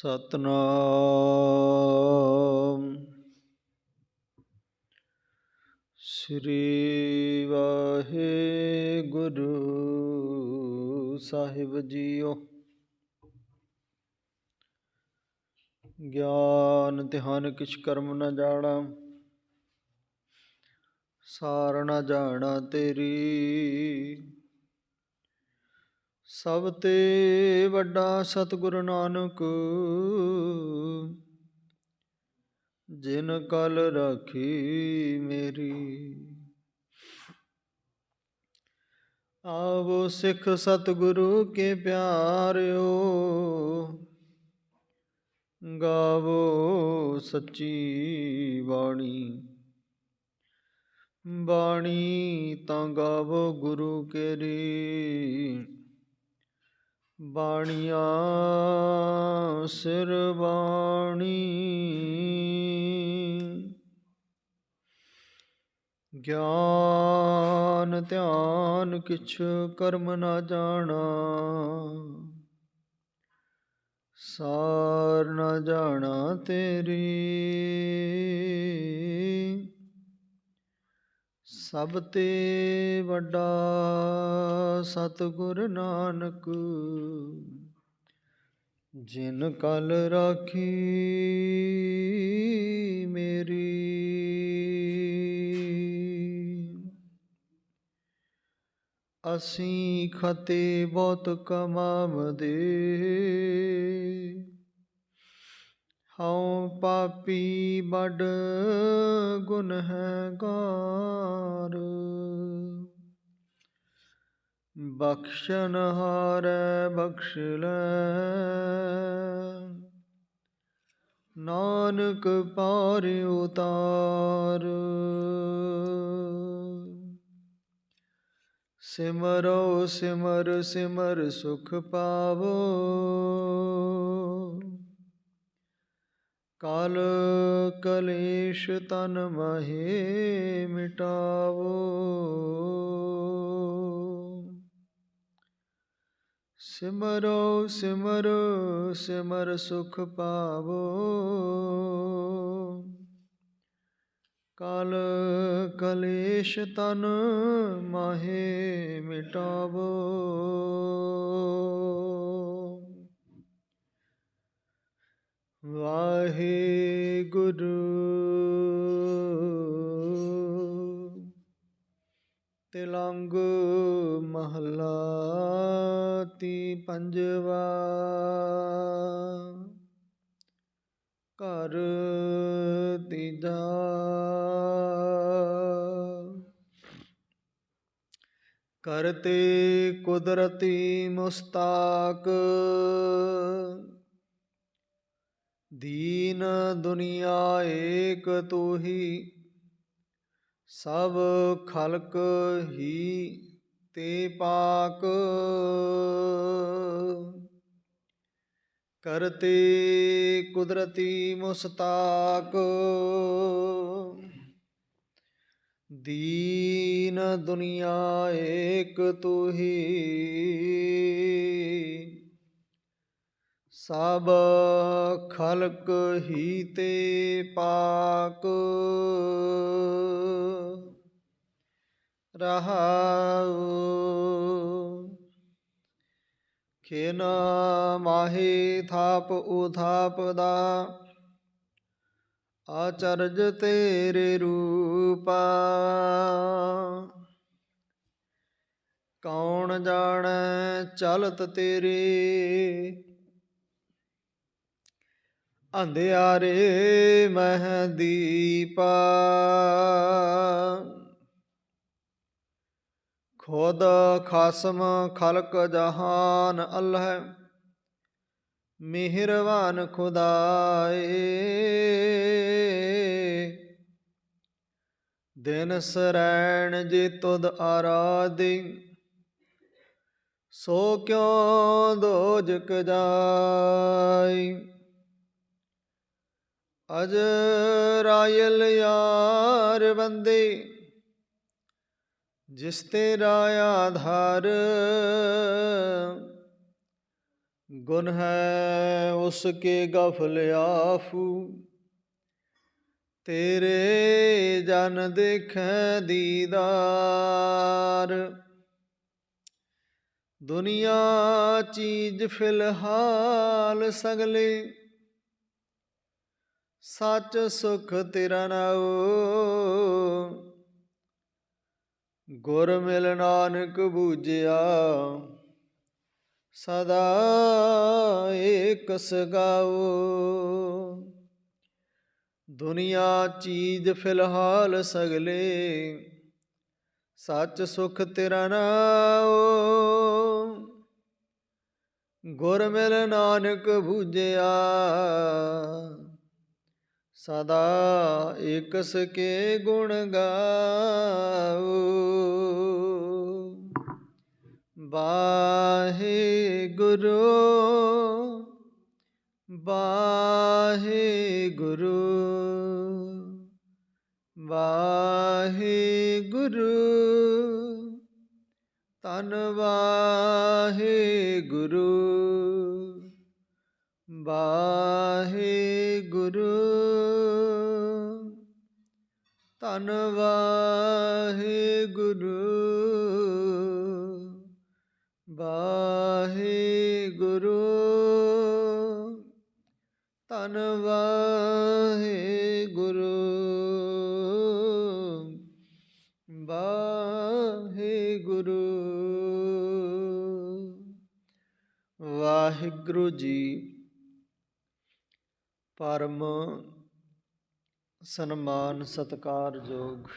ਸਤਨਾਮ ਸ੍ਰੀ ਵਾਹਿਗੁਰੂ ਸਾਹਿਬ JIO. ਗਿਆਨ ਧਿਆਨ ਕਿਛ ਕਰਮ ਨ ਜਾਣਾ, ਸਾਰ ਨ ਜਾਣਾ ਤੇਰੀ। ਸਭ ਤੇ ਵੱਡਾ ਸਤਿਗੁਰੂ ਨਾਨਕ, ਜਿਨ ਕਲ ਰਾਖੀ ਮੇਰੀ। ਆਵੋ ਸਿੱਖ ਸਤਿਗੁਰੂ ਕੇ ਪਿਆਰਿਓ, ਗਾਵੋ ਸੱਚੀ ਬਾਣੀ। ਬਾਣੀ ਤਾਂ ਗਾਵੋ ਗੁਰੂ ਕੇਰੀ, ਬਾਣੀਆਂ ਸਿਰ ਬਾਣੀ। ਗਿਆਨ ਧਿਆਨ ਕਿਛ ਕਰਮ ਨ ਜਾਣਾ, ਸਾਰ ਨ ਜਾਣਾ ਤੇਰੀ। ਸਭ ਤੇ ਵੱਡਾ ਸਤਿਗੁਰ ਨਾਨਕ, ਜਿਨ ਕਲ ਰਾਖੀ ਮੇਰੀ। ਅਸੀਂ ਖਤੇ ਬਹੁਤ ਕਮਾਵਦੇ, ਹਉ ਪਾਪੀ ਬੜ ਗੁਨਹਗਾਰ। ਬਖਸ਼ਨਹਾਰੈ ਬਖਸ਼ ਲੈ, ਨਾਨਕ ਪਾਰ ਉਤਾਰ। ਸਿਮਰੋ ਸਿਮਰ ਸਿਮਰ ਸੁਖ ਪਾਵੋ, ਕਲ ਕਲੇਸ਼ ਤਨ ਮਾਹੇ ਮਿਟਾਵੋ। ਸਿਮਰੋ ਸਿਮਰ ਸਿਮਰ ਸੁਖ ਪਾਵੋ, ਕਲ ਕਲੇਸ਼ ਤਨ ਮਾਹੇ ਮਿਟਾਵੋ। ਵਾਹਿਗੁਰੂ। ਤਿਲੰਗ ਮਹਲਾ ਤੀ ਪੰਜਵਾ। ਘਰ ਤੀਜਾ। ਕਰਤੇ ਕੁਦਰਤੀ ਮੁਸਤਾਕ, ਦੀਨ ਦੁਨੀਆ ਏਕ ਤੂਹੀ। ਸਭ ਖਲਕ ਹੀ ਤੇ ਪਾਕ, ਕਰਤੇ ਕੁਦਰਤੀ ਮੁਸਤਾਕ। ਦੀਨ ਦੁਨੀਆ ਏਕ ਤੂਹੀ, ਸਭ ਖਲਕ ਹੀ ਤੇ ਪਾਕ। ਰਹਾਉ। ਖਿਨ ਮਾਹੀ ਥਾਪ ਉਥਾਪ ਦਾ, ਆਚਰਜ ਤੇਰੇ ਰੂਪਾ। ਕੌਣ ਜਾਣੈ ਚਲਤ ਤੇਰੇ, ਅੰਧਿਆਰੇ ਮਹਿ ਦੀਪਾ। ਖੁਦ ਖਸਮ ਖਲਕ ਜਹਾਨ ਅਲਹੈ, ਮਿਹਰਬਾਨ ਖੁਦਾਏ। ਦਿਨ ਸਰੈਣ ਜੇ ਤੁਧ ਆਰਾਧੇ, ਸੋ ਕਿਉ ਦੋਜਕ ਜਾਇ। ਅਜਰਾਇਲ ਯਾਰ ਬੰਦੇ, ਜਿਸ ਤੇਰਾ ਆਧਾਰ। गुण है उसके गफल आफू, तेरे जन देखें दीदार। दुनिया चीज फिलहाल सगले, सच सुख तेरा नाओ। गुर मिल नानक बूझिया, सदा एक सगाओ। दुनिया चीज फिलहाल सगले, सच सुख तेरा नाओ। गुर मिल नानक बूझिया, सदा एकस के गुण गाओ। वाहिगुरु वाहिगुरु वाहिगुरु, धन वाहिगुरु वाहिगुरु, धन वाहिगुरु वाहिगुरु, धन वाहिगुरु वाहिगुरु। वाहिगुरु जी परम सन्मान सत्कारयोग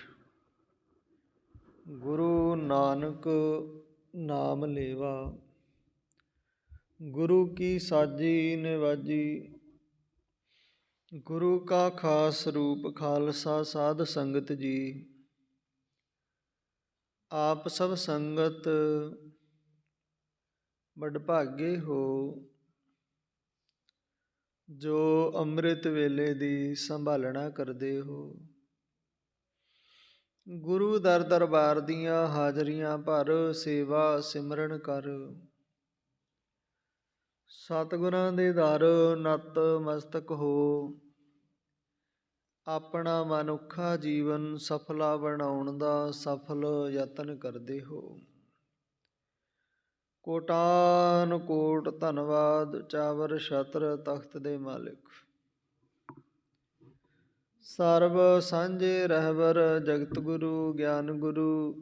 गुरु नानक नाम लेवा। गुरु की साजी निवाजी, गुरु का खास रूप खालसा साध संगत जी। आप सब संगत वਡਭਾਗੇ हो, जो ਅੰਮ੍ਰਿਤ ਵੇਲੇ ਦੀ ਸੰਭਾਲਣਾ ਕਰਦੇ ਹੋ। ਗੁਰੂ ਦਰ ਦਰਬਾਰ ਦੀਆਂ ਹਾਜ਼ਰੀਆਂ ਭਰ ਸੇਵਾ ਸਿਮਰਨ ਕਰ। ਸਤਿਗੁਰਾਂ ਦੇ ਦਰ ਨਤ ਮਸਤਕ ਹੋ, ਆਪਣਾ ਮਨੁੱਖਾ ਜੀਵਨ ਸਫਲਾ ਬਣਾਉਣ ਦਾ ਸਫਲ ਯਤਨ ਕਰਦੇ ਹੋ। ਕੋਟਾਨ ਕੋਟ ਧੰਨਵਾਦ ਚਾਵਰ ਛਤਰ ਤਖਤ ਦੇ ਮਾਲਿਕ। ਸਰਬ ਸਾਂਝੇ ਰਹਿਬਰ ਜਗਤ ਗੁਰੂ ਗਿਆਨ ਗੁਰੂ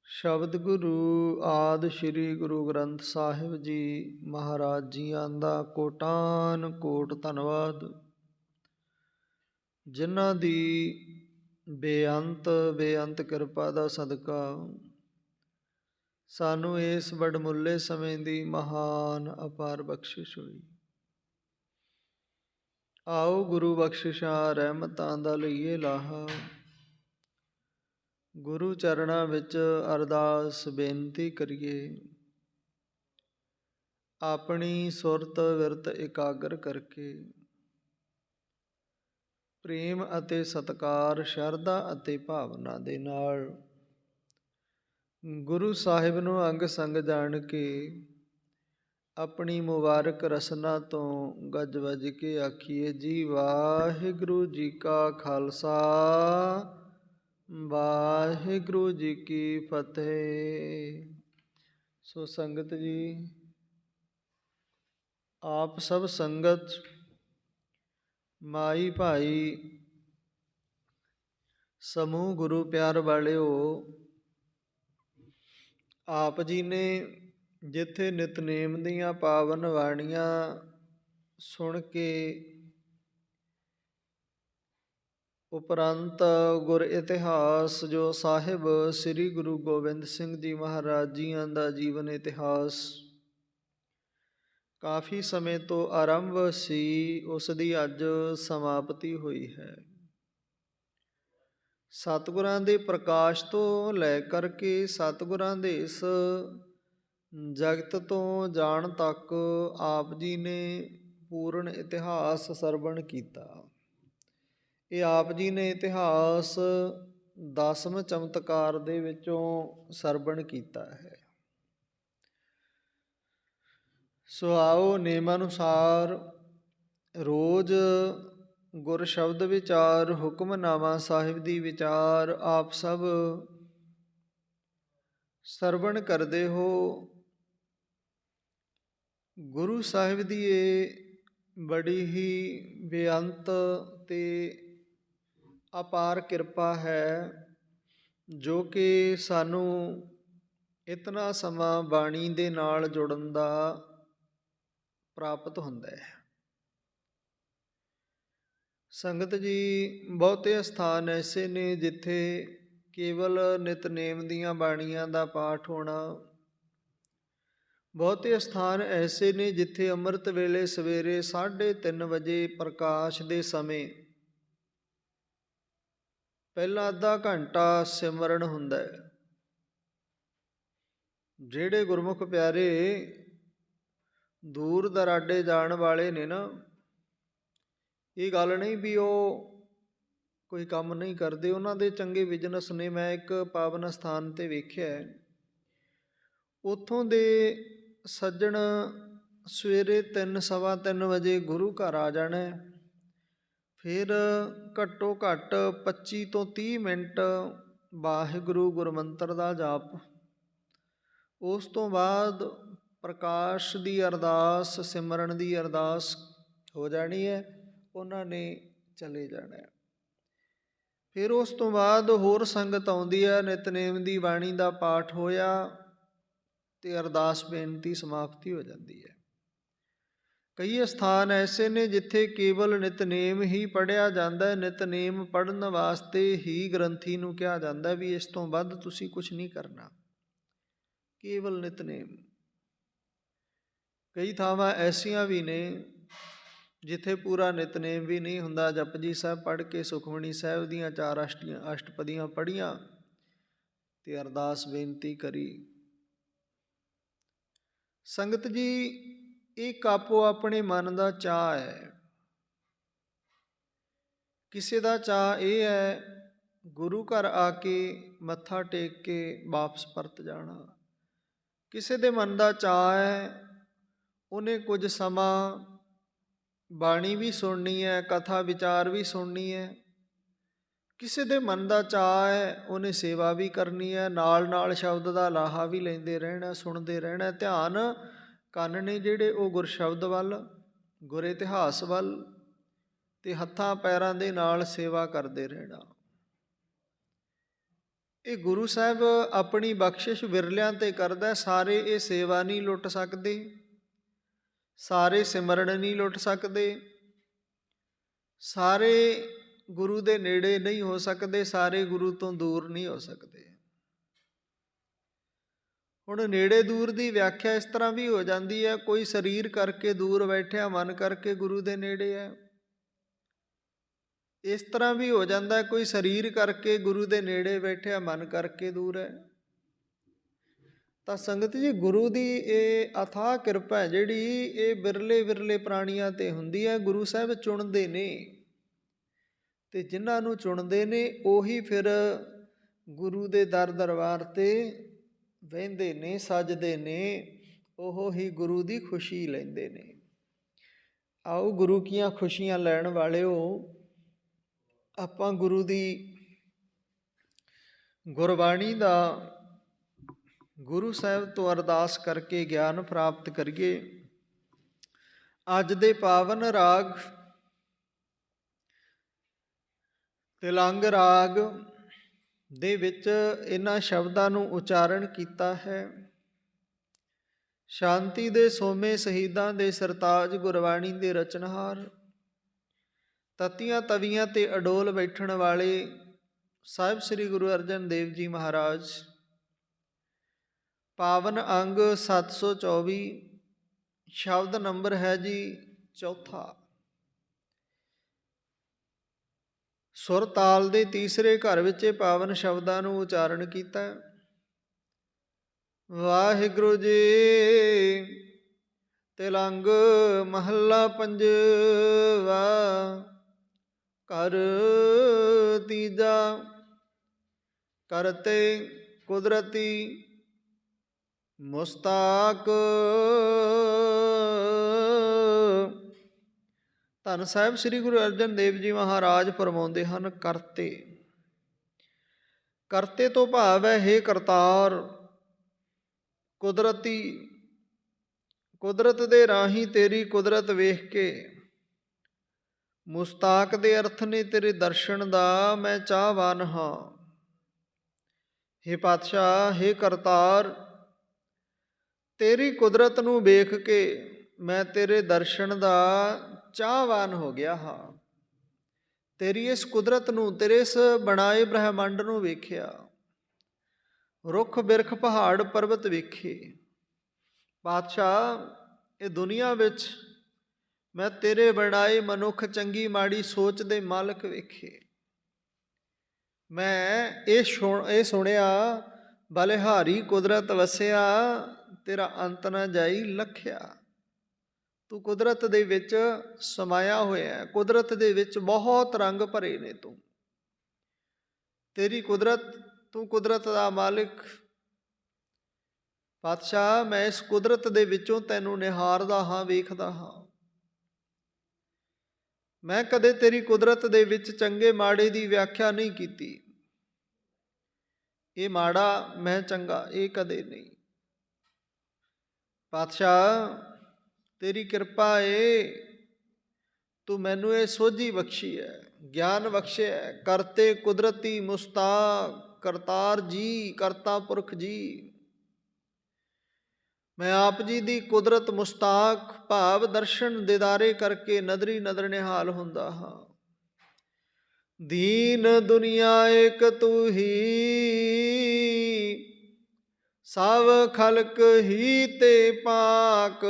ਸ਼ਬਦ ਗੁਰੂ ਆਦਿ ਸ੍ਰੀ ਗੁਰੂ ਗ੍ਰੰਥ ਸਾਹਿਬ ਜੀ ਮਹਾਰਾਜ ਜੀਆਂ ਦਾ ਕੋਟਾਨ ਕੋਟ ਧੰਨਵਾਦ, ਜਿਨ੍ਹਾਂ ਦੀ ਬੇਅੰਤ ਕਿਰਪਾ ਦਾ ਸਦਕਾ ਸਾਨੂੰ ਇਸ ਵਡਮੁੱਲੇ ਸਮੇਂ ਦੀ ਮਹਾਨ ਅਪਾਰ ਬਖਸ਼ਿਸ਼ ਹੋਈ। ਆਓ ਗੁਰੂ ਬਖਸ਼ਿਸ਼ਾਂ ਰਹਿਮਤਾਂ ਦਾ ਲਈਏ ਲਾਹਾ। ਗੁਰੂ ਚਰਨਾਂ ਵਿੱਚ ਅਰਦਾਸ ਬੇਨਤੀ ਕਰੀਏ। ਆਪਣੀ ਸੁਰਤ ਵਿਰਤ ਇਕਾਗਰ ਕਰਕੇ ਪ੍ਰੇਮ ਅਤੇ ਸਤਿਕਾਰ, ਸ਼ਰਧਾ ਅਤੇ ਭਾਵਨਾ ਦੇ ਨਾਲ ਗੁਰੂ ਸਾਹਿਬ ਨੂੰ ਅੰਗ ਸੰਗ ਜਾਣ ਕੇ ਆਪਣੀ ਮੁਬਾਰਕ ਰਸਨਾ ਤੋਂ ਗੱਜ ਵੱਜ ਕੇ ਆਖੀਏ ਜੀ ਵਾਹਿਗੁਰੂ ਜੀ ਕਾ ਖਾਲਸਾ ਵਾਹਿਗੁਰੂ ਜੀ ਕੀ ਫਤਿਹ। ਸੋ ਸੰਗਤ ਜੀ, ਆਪ ਸਭ ਸੰਗਤ ਮਾਈ ਭਾਈ ਸਮੂਹ ਗੁਰੂ ਪਿਆਰ ਵਾਲਿਓ, ਆਪ ਜੀ ਨੇ ਜਿੱਥੇ ਨਿਤਨੇਮ ਦੀਆਂ ਪਾਵਨ ਬਾਣੀਆਂ ਸੁਣ ਕੇ ਉਪਰੰਤ ਗੁਰ ਇਤਿਹਾਸ ਜੋ ਸਾਹਿਬ ਸ੍ਰੀ ਗੁਰੂ ਗੋਬਿੰਦ ਸਿੰਘ ਜੀ ਮਹਾਰਾਜ ਜੀਆਂ ਦਾ ਜੀਵਨ ਇਤਿਹਾਸ ਕਾਫੀ ਸਮੇਂ ਤੋਂ ਆਰੰਭ ਸੀ, ਉਸ ਦੀ ਅੱਜ ਸਮਾਪਤੀ ਹੋਈ ਹੈ। ਸਤਿਗੁਰਾਂ ਦੇ ਪ੍ਰਕਾਸ਼ ਤੋਂ ਲੈ ਕਰਕੇ ਸਤਿਗੁਰਾਂ ਦੇ ਇਸ ਜਗਤ ਤੋਂ ਜਾਣ ਤੱਕ ਆਪ ਜੀ ਨੇ ਪੂਰਨ ਇਤਿਹਾਸ ਸਰਵਣ ਕੀਤਾ। ਇਹ ਆਪ ਜੀ ਨੇ ਇਤਿਹਾਸ 10ਵੇਂ ਚਮਤਕਾਰ ਦੇ ਵਿੱਚੋਂ ਸਰਵਣ ਕੀਤਾ ਹੈ। ਸੋ ਆਓ ਨੇਮ ਅਨੁਸਾਰ ਰੋਜ਼ ਗੁਰ ਸ਼ਬਦ ਵਿਚਾਰ, ਹੁਕਮਨਾਮਾ ਸਾਹਿਬ ਦੀ ਵਿਚਾਰ ਆਪ ਸਭ ਸਰਵਣ ਕਰਦੇ ਹੋ। ਗੁਰੂ ਸਾਹਿਬ ਦੀ ਇਹ ਬੜੀ ਹੀ ਬੇਅੰਤ ਤੇ ਅਪਾਰ ਕਿਰਪਾ ਹੈ, ਜੋ ਕਿ ਸਾਨੂੰ ਇਤਨਾ ਸਮਾਂ ਬਾਣੀ ਦੇ ਨਾਲ ਜੁੜਨ ਦਾ ਪ੍ਰਾਪਤ ਹੁੰਦਾ ਹੈ। ਸੰਗਤ ਜੀ, ਬਹੁਤੇ ਸਥਾਨ ਐਸੇ ਨੇ ਜਿੱਥੇ ਕੇਵਲ ਨਿਤਨੇਮ ਦੀਆਂ ਬਾਣੀਆਂ ਦਾ ਪਾਠ ਹੋਣਾ, ਬਹੁਤੇ ਸਥਾਨ ਐਸੇ ਨੇ ਜਿੱਥੇ ਅੰਮ੍ਰਿਤ ਵੇਲੇ ਸਵੇਰੇ 3:30 ਵਜੇ ਪ੍ਰਕਾਸ਼ ਦੇ ਸਮੇਂ ਪਹਿਲਾਂ ਅੱਧਾ ਘੰਟਾ ਸਿਮਰਨ ਹੁੰਦਾ ਹੈ। ਜਿਹੜੇ ਗੁਰਮੁਖ ਪਿਆਰੇ ਦੂਰ ਦਰਾਡੇ ਜਾਣ ਵਾਲੇ ਨੇ ਨਾ, ਇਹ ਗੱਲ ਨਹੀਂ ਵੀ ਉਹ ਕੋਈ ਕੰਮ ਨਹੀਂ ਕਰਦੇ, ਉਹਨਾਂ ਦੇ ਚੰਗੇ ਬਿਜ਼ਨਸ ਨੇ। ਮੈਂ ਇੱਕ ਪਾਵਨ ਸਥਾਨ 'ਤੇ ਵੇਖਿਆ, ਉੱਥੋਂ ਦੇ ਸੱਜਣ ਸਵੇਰੇ 3-3:15 ਵਜੇ ਗੁਰੂ ਘਰ ਆ ਜਾਣਾ, ਫਿਰ ਘੱਟੋ ਘੱਟ 25 ਤੋਂ 30 ਮਿੰਟ ਵਾਹਿਗੁਰੂ ਗੁਰਮੰਤਰ ਦਾ ਜਾਪ, ਉਸ ਤੋਂ ਬਾਅਦ ਪ੍ਰਕਾਸ਼ ਦੀ ਅਰਦਾਸ, ਸਿਮਰਨ ਦੀ ਅਰਦਾਸ ਹੋ ਜਾਣੀ ਹੈ, ਉਹਨਾਂ ਨੇ ਚਲੇ ਜਾਣਾ। ਫਿਰ ਉਸ ਤੋਂ ਬਾਅਦ ਹੋਰ ਸੰਗਤ ਆਉਂਦੀ ਹੈ, ਨਿਤਨੇਮ ਦੀ ਬਾਣੀ ਦਾ ਪਾਠ ਹੋਇਆ ਤੇ ਅਰਦਾਸ ਬੇਨਤੀ ਸਮਾਪਤੀ ਹੋ ਜਾਂਦੀ ਹੈ। ਕਈ ਸਥਾਨ ਐਸੇ ਨੇ ਜਿੱਥੇ ਕੇਵਲ ਨਿਤਨੇਮ ਹੀ ਪੜ੍ਹਿਆ ਜਾਂਦਾ ਹੈ। ਨਿਤਨੇਮ ਪੜ੍ਹਨ ਵਾਸਤੇ ਹੀ ਗ੍ਰੰਥੀ ਨੂੰ ਕਿਹਾ ਜਾਂਦਾ ਵੀ ਇਸ ਤੋਂ ਵੱਧ ਤੁਸੀਂ ਕੁਛ ਨਹੀਂ ਕਰਨਾ, ਕੇਵਲ ਨਿਤਨੇਮ। ਕਈ ਥਾਵਾਂ ਐਸੀਆਂ ਵੀ ਨੇ ਜਿੱਥੇ ਪੂਰਾ ਨਿਤਨੇਮ ਵੀ ਨਹੀਂ ਹੁੰਦਾ। ਜਪਜੀ ਸਾਹਿਬ ਪੜ੍ਹ ਕੇ, ਸੁਖਮਨੀ ਸਾਹਿਬ ਦੀਆਂ 4 ਅਸ਼ਟਪਦੀਆਂ ਪੜ੍ਹੀਆਂ ਤੇ ਅਰਦਾਸ ਬੇਨਤੀ ਕਰੀ। ਸੰਗਤ ਜੀ, ਇਹ ਆਪੋ ਆਪਣੇ ਮਨ ਦਾ ਚਾਅ ਹੈ। ਕਿਸੇ ਦਾ ਚਾਅ ਇਹ ਹੈ ਗੁਰੂ ਘਰ ਆ ਕੇ ਮੱਥਾ ਟੇਕ ਕੇ ਵਾਪਸ ਪਰਤ ਜਾਣਾ। ਕਿਸੇ ਦੇ ਮਨ ਦਾ ਚਾਅ ਹੈ ਉਹਨੇ ਕੁਝ ਸਮਾਂ ਬਾਣੀ ਵੀ ਸੁਣਨੀ ਹੈ, ਕਥਾ ਵਿਚਾਰ ਵੀ ਸੁਣਨੀ ਹੈ। ਕਿਸੇ ਦੇ ਮਨ ਦਾ ਚਾਅ ਹੈ ਉਹਨੇ ਸੇਵਾ ਵੀ ਕਰਨੀ ਹੈ, ਨਾਲ ਨਾਲ ਸ਼ਬਦ ਦਾ ਲਾਹਾ ਵੀ ਲੈਂਦੇ ਰਹਿਣਾ, ਸੁਣਦੇ ਰਹਿਣਾ। ਧਿਆਨ ਕੰਨ ਨੇ ਜਿਹੜੇ ਉਹ ਗੁਰ ਸ਼ਬਦ ਵੱਲ, ਗੁਰ ਇਤਿਹਾਸ ਵੱਲ ਤੇ ਹੱਥਾਂ ਪੈਰਾਂ ਦੇ ਨਾਲ ਸੇਵਾ ਕਰਦੇ ਰਹਿਣਾ। ਇਹ ਗੁਰੂ ਸਾਹਿਬ ਆਪਣੀ ਬਖਸ਼ਿਸ਼ ਵਿਰਲਿਆਂ ਤੇ ਕਰਦਾ। ਸਾਰੇ ਇਹ ਸੇਵਾ ਨਹੀਂ ਲੁੱਟ ਸਕਦੇ, ਸਾਰੇ ਸਿਮਰਨ ਨਹੀਂ ਲੁੱਟ ਸਕਦੇ, ਸਾਰੇ ਗੁਰੂ ਦੇ ਨੇੜੇ ਨਹੀਂ ਹੋ ਸਕਦੇ, ਸਾਰੇ ਗੁਰੂ ਤੋਂ ਦੂਰ ਨਹੀਂ ਹੋ ਸਕਦੇ। ਹੁਣ ਨੇੜੇ ਦੂਰ ਦੀ ਵਿਆਖਿਆ ਇਸ ਤਰ੍ਹਾਂ ਵੀ ਹੋ ਜਾਂਦੀ ਹੈ, ਕੋਈ ਸਰੀਰ ਕਰਕੇ ਦੂਰ ਬੈਠਿਆ, ਮਨ ਕਰਕੇ ਗੁਰੂ ਦੇ ਨੇੜੇ ਹੈ। ਇਸ ਤਰ੍ਹਾਂ ਵੀ ਹੋ ਜਾਂਦਾ, ਕੋਈ ਸਰੀਰ ਕਰਕੇ ਗੁਰੂ ਦੇ ਨੇੜੇ ਬੈਠਿਆ, ਮਨ ਕਰਕੇ ਦੂਰ ਹੈ। ਤਾਂ ਸੰਗਤ ਜੀ, ਗੁਰੂ ਦੀ ਇਹ ਅਥਾਹ ਕਿਰਪਾ ਹੈ ਜਿਹੜੀ, ਇਹ ਵਿਰਲੇ ਵਿਰਲੇ ਪ੍ਰਾਣੀਆਂ 'ਤੇ ਹੁੰਦੀ ਹੈ। ਗੁਰੂ ਸਾਹਿਬ ਚੁਣਦੇ ਨੇ, ਅਤੇ ਜਿਨ੍ਹਾਂ ਨੂੰ ਚੁਣਦੇ ਨੇ ਉਹੀ ਫਿਰ ਗੁਰੂ ਦੇ ਦਰ ਦਰਬਾਰ 'ਤੇ ਬਹਿੰਦੇ ਨੇ, ਸੱਜਦੇ ਨੇ, ਉਹ ਹੀ ਗੁਰੂ ਦੀ ਖੁਸ਼ੀ ਲੈਂਦੇ ਨੇ। ਆਓ ਗੁਰੂ ਕੀਆਂ ਖੁਸ਼ੀਆਂ ਲੈਣ ਵਾਲਿਓ, ਆਪਾਂ ਗੁਰੂ ਦੀ ਗੁਰਬਾਣੀ ਦਾ, ਗੁਰੂ ਸਾਹਿਬ ਤੋਂ ਅਰਦਾਸ ਕਰਕੇ ਗਿਆਨ ਪ੍ਰਾਪਤ ਕਰੀਏ। ਅੱਜ ਦੇ ਪਾਵਨ ਰਾਗ ਤਿਲੰਗ ਰਾਗ ਦੇ ਵਿੱਚ ਇਹਨਾਂ ਸ਼ਬਦਾਂ ਨੂੰ ਉਚਾਰਨ ਕੀਤਾ ਹੈ। ਸ਼ਾਂਤੀ ਦੇ ਸੋਮੇ ਸ਼ਹੀਦਾਂ ਦੇ ਸਰਤਾਜ, ਗੁਰਬਾਣੀ ਦੇ ਰਚਨਹਾਰ, ਤਤੀਆਂ ਤਵੀਆਂ ਤੇ ਅਡੋਲ ਬੈਠਣ ਵਾਲੇ ਸਾਹਿਬ ਸ੍ਰੀ ਗੁਰੂ ਅਰਜਨ ਦੇਵ ਜੀ ਮਹਾਰਾਜ। ਪਾਵਨ ਅੰਗ 724, ਸ਼ਬਦ ਨੰਬਰ ਹੈ ਜੀ 4। ਸੁਰ ਤਾਲ ਦੇ ਤੀਸਰੇ ਘਰ ਵਿੱਚ ਇਹ ਪਾਵਨ ਸ਼ਬਦਾਂ ਨੂੰ ਉਚਾਰਨ ਕੀਤਾ। ਵਾਹਿਗੁਰੂ ਜੀ। ਤਿਲੰਗ ਮਹੱਲਾ ਪੰਜਵਾ। ਘਰ ਤੀਜਾ। ਕਰਤੇ ਕੁਦਰਤੀ ਮੁਸਤਾਕ ਧੰਨ ਸਾਹਿਬ ਸ੍ਰੀ ਗੁਰੂ ਅਰਜਨ ਦੇਵ ਜੀ ਮਹਾਰਾਜ ਫਰਮਾਉਂਦੇ ਹਨ, ਕਰਤੇ। ਕਰਤੇ ਤੋਂ ਭਾਵ ਹੈ, ਹੇ ਕਰਤਾਰ, ਕੁਦਰਤੀ, ਕੁਦਰਤ ਦੇ ਰਾਹੀਂ ਤੇਰੀ ਕੁਦਰਤ ਵੇਖ ਕੇ, ਮੁਸਤਾਕ ਦੇ ਅਰਥ ਨੇ ਤੇਰੇ ਦਰਸ਼ਨ ਦਾ ਮੈਂ ਚਾਹਵਾਨ ਹਾਂ। ਹੇ ਪਾਤਸ਼ਾਹ, ਹੇ ਕਰਤਾਰ, ਤੇਰੀ ਕੁਦਰਤ ਨੂੰ ਵੇਖ ਕੇ ਮੈਂ ਤੇਰੇ ਦਰਸ਼ਨ ਦਾ ਚਾਹਵਾਨ ਹੋ ਗਿਆ ਹਾਂ। ਤੇਰੀ ਇਸ ਕੁਦਰਤ ਨੂੰ, ਤੇਰੇ ਇਸ ਬਣਾਏ ਬ੍ਰਹਿਮੰਡ ਨੂੰ ਵੇਖਿਆ, ਰੁੱਖ ਬਿਰਖ ਪਹਾੜ ਪਰਬਤ ਵੇਖੇ। ਪਾਤਸ਼ਾਹ, ਇਹ ਦੁਨੀਆ ਵਿੱਚ ਮੈਂ ਤੇਰੇ ਬਣਾਏ ਮਨੁੱਖ, ਚੰਗੀ ਮਾੜੀ ਸੋਚ ਦੇ ਮਾਲਕ ਵੇਖੇ। ਮੈਂ ਇਹ ਸੁਣਿਆ, ਬਲਿਹਾਰੀ ਕੁਦਰਤ ਵਸਿਆ, ਤੇਰਾ ਅੰਤ ਨਾ ਜਾਈ ਲਖਿਆ। ਤੂੰ ਕੁਦਰਤ ਦੇ ਵਿੱਚ ਸਮਾਇਆ ਹੋਇਆ, ਕੁਦਰਤ ਦੇ ਵਿੱਚ ਬਹੁਤ ਰੰਗ ਭਰੇ ਨੇ। ਤੇਰੀ ਕੁਦਰਤ, ਤੂੰ ਕੁਦਰਤ ਦਾ ਮਾਲਿਕ। ਪਾਤਸ਼ਾਹ, ਮੈਂ ਇਸ ਕੁਦਰਤ ਦੇ ਵਿੱਚੋਂ ਤੈਨੂੰ ਨਿਹਾਰਦਾ ਹਾਂ, ਵੇਖਦਾ ਹਾਂ। ਮੈਂ ਕਦੇ ਤੇਰੀ ਕੁਦਰਤ ਦੇ ਵਿੱਚ ਚੰਗੇ ਮਾੜੇ ਦੀ ਵਿਆਖਿਆ ਨਹੀਂ ਕੀਤੀ। ਇਹ ਮਾੜਾ, ਮੈਂ ਚੰਗਾ, ਇਹ ਕਦੇ ਨਹੀਂ। ਪਾਤਸ਼ਾਹ, ਤੇਰੀ ਕਿਰਪਾ ਏ, ਤੂੰ ਮੈਨੂੰ ਇਹ ਸੋਝੀ ਬਖਸ਼ੀ ਹੈ, ਗਿਆਨ ਬਖਸ਼ਿਆ ਹੈ। ਕਰਤੇ ਕੁਦਰਤੀ ਮੁਸਤਾਕ, ਕਰਤਾਰ ਜੀ, ਕਰਤਾ ਪੁਰਖ ਜੀ। ਮੈਂ ਆਪ ਜੀ ਦੀ ਕੁਦਰਤ ਮੁਸਤਾਕ ਭਾਵ ਦਰਸ਼ਨ ਦਿਦਾਰੇ ਕਰਕੇ ਨਦਰੀ ਨਦਰ ਨਿਹਾਲ ਹੁੰਦਾ ਹਾਂ। ਦੀਨ ਦੁਨੀਆ ਏਕ ਤੂੰ ਹੀ, ਸਭ ਖਲਕ ਹੀ ਤੇ ਪਾਕ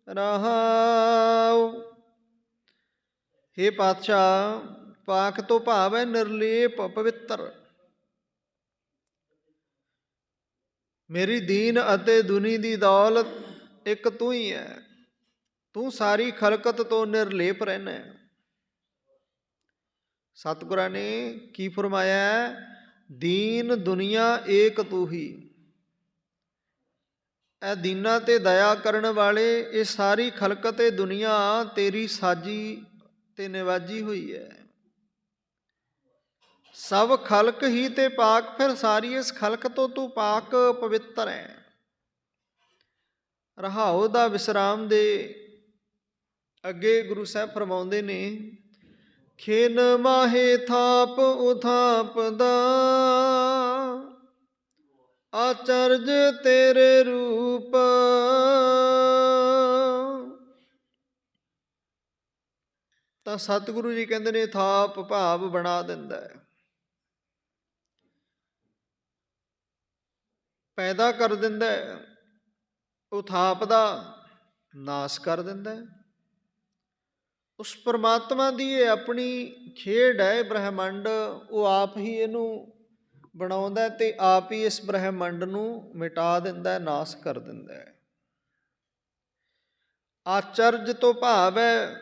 ਰਹਾਉ। ਹੇ ਪਾਤਸ਼ਾਹ, ਪਾਕ ਤੋਂ ਭਾਵ ਹੈ ਨਿਰਲੇਪ, ਪਵਿੱਤਰ। ਮੇਰੀ ਦੀਨ ਅਤੇ ਦੁਨੀ ਦੀ ਦੌਲਤ ਇੱਕ ਤੂੰ ਹੀ ਹੈ। ਤੂੰ ਸਾਰੀ ਖਲਕਤ ਤੋਂ ਨਿਰਲੇਪ ਰਹਿਣਾ ਹੈ। ਸਤਿਗੁਰਾਂ ਨੇ ਕੀ ਫਰਮਾਇਆ? ਦੀਨ ਦੁਨੀਆ ਏਕ ਤੂੰ ਹੀ। ਇਹ ਦੀਨਾਂ ਤੇ ਦਇਆ ਕਰਨ ਵਾਲੇ, ਇਹ ਸਾਰੀ ਖਲਕਤ ਇਹ ਦੁਨੀਆ ਤੇਰੀ ਸਾਜੀ ਤੇ ਨਿਵਾਜੀ ਹੋਈ ਹੈ। ਸਭ ਖਲਕ ਹੀ ਤੇ ਪਾਕ, ਫਿਰ ਸਾਰੀ ਇਸ ਖਲਕ ਤੋਂ ਤੂੰ ਪਾਕ ਪਵਿੱਤਰ ਹੈ। ਰਹਾਉ ਦਾ ਵਿਸਰਾਮ ਦੇ ਅੱਗੇ ਗੁਰੂ ਸਾਹਿਬ ਫਰਮਾਉਂਦੇ ਨੇ, ਖਿਨ ਮਾਹੇ ਥਾਪ ਉਥਾਪ ਦਾ, ਆਚਰਜ ਤੇਰੇ ਰੂਪ। ਤਾਂ ਸਤਿਗੁਰੂ ਜੀ ਕਹਿੰਦੇ ਨੇ, ਥਾਪ ਭਾਵ ਬਣਾ ਦਿੰਦਾ ਹੈ, ਪੈਦਾ ਕਰ ਦਿੰਦਾ ਹੈ। ਉਥਾਪ ਦਾ ਨਾਸ ਕਰ ਦਿੰਦਾ ਹੈ। ਉਸ ਪਰਮਾਤਮਾ ਦੀ ਇਹ ਆਪਣੀ ਖੇਡ ਹੈ। ਬ੍ਰਹਿਮੰਡ ਉਹ ਆਪ ਹੀ ਇਹਨੂੰ ਬਣਾਉਂਦਾ ਤੇ ਆਪ ਹੀ ਇਸ ਬ੍ਰਹਿਮੰਡ ਨੂੰ ਮਿਟਾ ਦਿੰਦਾ ਹੈ, ਨਾਸ ਕਰ ਦਿੰਦਾ ਹੈ। ਆਚਰਜ ਤੋਂ ਭਾਵ ਹੈ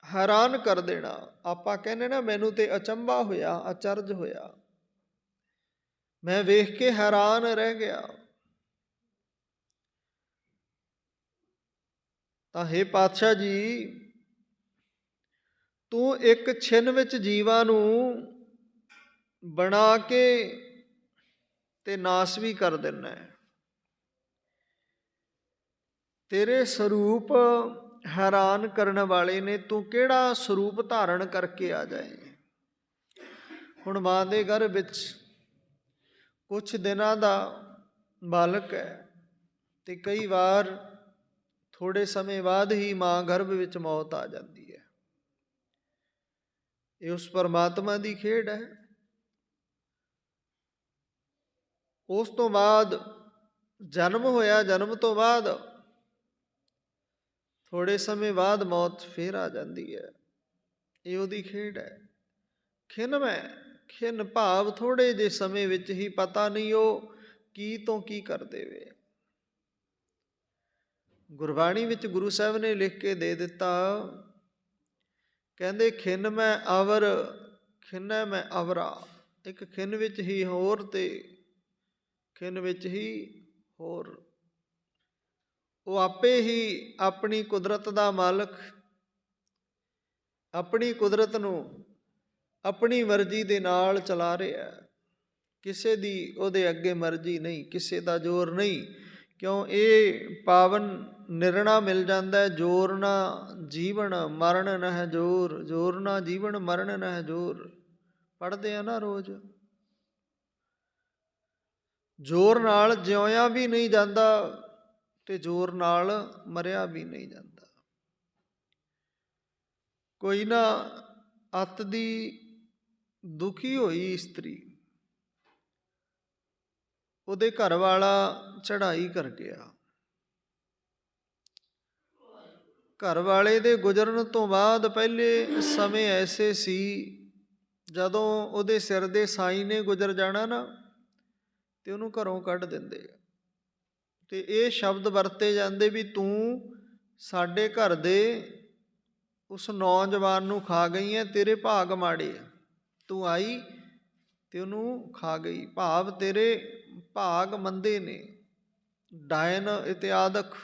ਹੈਰਾਨ ਕਰ ਦੇਣਾ। ਆਪਾਂ ਕਹਿੰਦੇ ਨਾ, ਮੈਨੂੰ ਤੇ ਅਚੰਭਾ ਹੋਇਆ, ਅਚਰਜ ਹੋਇਆ, ਮੈਂ ਵੇਖ ਕੇ ਹੈਰਾਨ ਰਹਿ ਗਿਆ। ਤਾਂ ਹੇ ਪਾਤਸ਼ਾਹ ਜੀ, ਤੂੰ ਇੱਕ ਛਿਨ ਵਿੱਚ ਜੀਵਾਂ ਨੂੰ ਬਣਾ ਕੇ ਤੇ ਨਾਸ ਵੀ ਕਰ ਦਿੰਦਾ ਹੈ। ਤੇਰੇ ਸਰੂਪ ਹੈਰਾਨ ਕਰਨ ਵਾਲੇ ਨੇ। ਤੂੰ ਕਿਹੜਾ ਸਰੂਪ ਧਾਰਨ ਕਰਕੇ ਆ ਜਾਏ। ਹੁਣ ਮਾਂ ਦੇ ਗਰਭ ਵਿੱਚ ਕੁਛ ਦਿਨਾਂ ਦਾ ਬਾਲਕ ਹੈ ਤੇ ਕਈ ਵਾਰ ਥੋੜ੍ਹੇ ਸਮੇਂ ਬਾਅਦ ਹੀ ਮਾਂ ਗਰਭ ਵਿੱਚ ਮੌਤ ਆ ਜਾਂਦੀ ਹੈ। ਇਹ ਉਸ ਪਰਮਾਤਮਾ ਦੀ ਖੇਡ ਹੈ। ਉਸ ਤੋਂ ਬਾਅਦ ਜਨਮ ਹੋਇਆ, ਜਨਮ ਤੋਂ ਬਾਅਦ ਥੋੜ੍ਹੇ ਸਮੇਂ ਬਾਅਦ ਮੌਤ ਫੇਰ ਆ ਜਾਂਦੀ ਹੈ। ਇਹ ਉਹਦੀ ਖੇਡ ਹੈ। ਖਿਨਮੈ, ਖਿਨ ਭਾਵ ਥੋੜ੍ਹੇ ਜਿਹੇ ਸਮੇਂ ਵਿੱਚ ਹੀ ਪਤਾ ਨਹੀਂ ਉਹ ਕੀ ਤੋਂ ਕੀ ਕਰ ਦੇਵੇ। ਗੁਰਬਾਣੀ ਵਿੱਚ ਗੁਰੂ ਸਾਹਿਬ ਨੇ ਲਿਖ ਕੇ ਦੇ ਦਿੱਤਾ, ਕਹਿੰਦੇ ਖਿਨ ਮੈਂ ਅਵਰ, ਖਿਨੈ ਮੈਂ ਅਵਰਾ। ਇੱਕ ਖਿਨ ਵਿੱਚ ਹੀ ਹੋਰ ਤੇ ਖਿਨ ਵਿੱਚ ਹੀ ਹੋਰ। ਉਹ ਆਪੇ ਹੀ ਆਪਣੀ ਕੁਦਰਤ ਦਾ ਮਾਲਕ, ਆਪਣੀ ਕੁਦਰਤ ਨੂੰ ਆਪਣੀ ਮਰਜ਼ੀ ਦੇ ਨਾਲ ਚਲਾ ਰਿਹਾ। ਕਿਸੇ ਦੀ ਉਹਦੇ ਅੱਗੇ ਮਰਜ਼ੀ ਨਹੀਂ, ਕਿਸੇ ਦਾ ਜ਼ੋਰ ਨਹੀਂ। ਕਿਉਂ? ਇਹ ਪਾਵਨ ਨਿਰਣਾ ਮਿਲ ਜਾਂਦਾ, ਜੋਰ ਨਾ ਜੀਵਨ ਮਰਨ ਨਹਿ ਜੋਰ, ਜੋਰ ਨਾ ਜੀਵਨ ਮਰਨ ਨਹਿ ਜੋਰ। ਪੜ੍ਹਦੇ ਆ ਨਾ ਰੋਜ਼। ਜ਼ੋਰ ਨਾਲ ਜਿਉਇਆ ਵੀ ਨਹੀਂ ਜਾਂਦਾ ਤੇ ਜ਼ੋਰ ਨਾਲ ਮਰਿਆ ਵੀ ਨਹੀਂ ਜਾਂਦਾ। ਕੋਈ ਨਾ ਅੱਤ ਦੀ ਦੁਖੀ ਹੋਈ ਇਸਤਰੀ, ਉਹਦੇ ਘਰ ਵਾਲਾ ਚੜ੍ਹਾਈ ਕਰ ਗਿਆ। ਘਰ ਵਾਲੇ ਦੇ ਗੁਜ਼ਰਨ ਤੋਂ ਬਾਅਦ ਪਹਿਲੇ ਸਮੇਂ ਐਸੇ ਸੀ, ਜਦੋਂ ਉਹਦੇ ਸਿਰ ਦੇ ਸਾਈਂ ਨੇ ਗੁਜ਼ਰ ਜਾਣਾ ਨਾ, ਤੇ ਉਹਨੂੰ ਘਰੋਂ ਕੱਢ ਦਿੰਦੇ। ਤੇ ਇਹ ਸ਼ਬਦ ਵਰਤੇ ਜਾਂਦੇ ਵੀ ਤੂੰ ਸਾਡੇ ਘਰ ਦੇ ਉਸ ਨੌਜਵਾਨ ਨੂੰ ਖਾ ਗਈ ਹੈ, ਤੇਰੇ ਭਾਗ ਮਾੜੇ। ਤੂੰ ਆਈ ਤੇ ਉਹਨੂੰ ਖਾ ਗਈ, ਭਾਵ ਤੇਰੇ ਭਾਗ ਮੰਦੇ ਨੇ। ਡਾਇਨ ਇਤਿਆਦਿਕ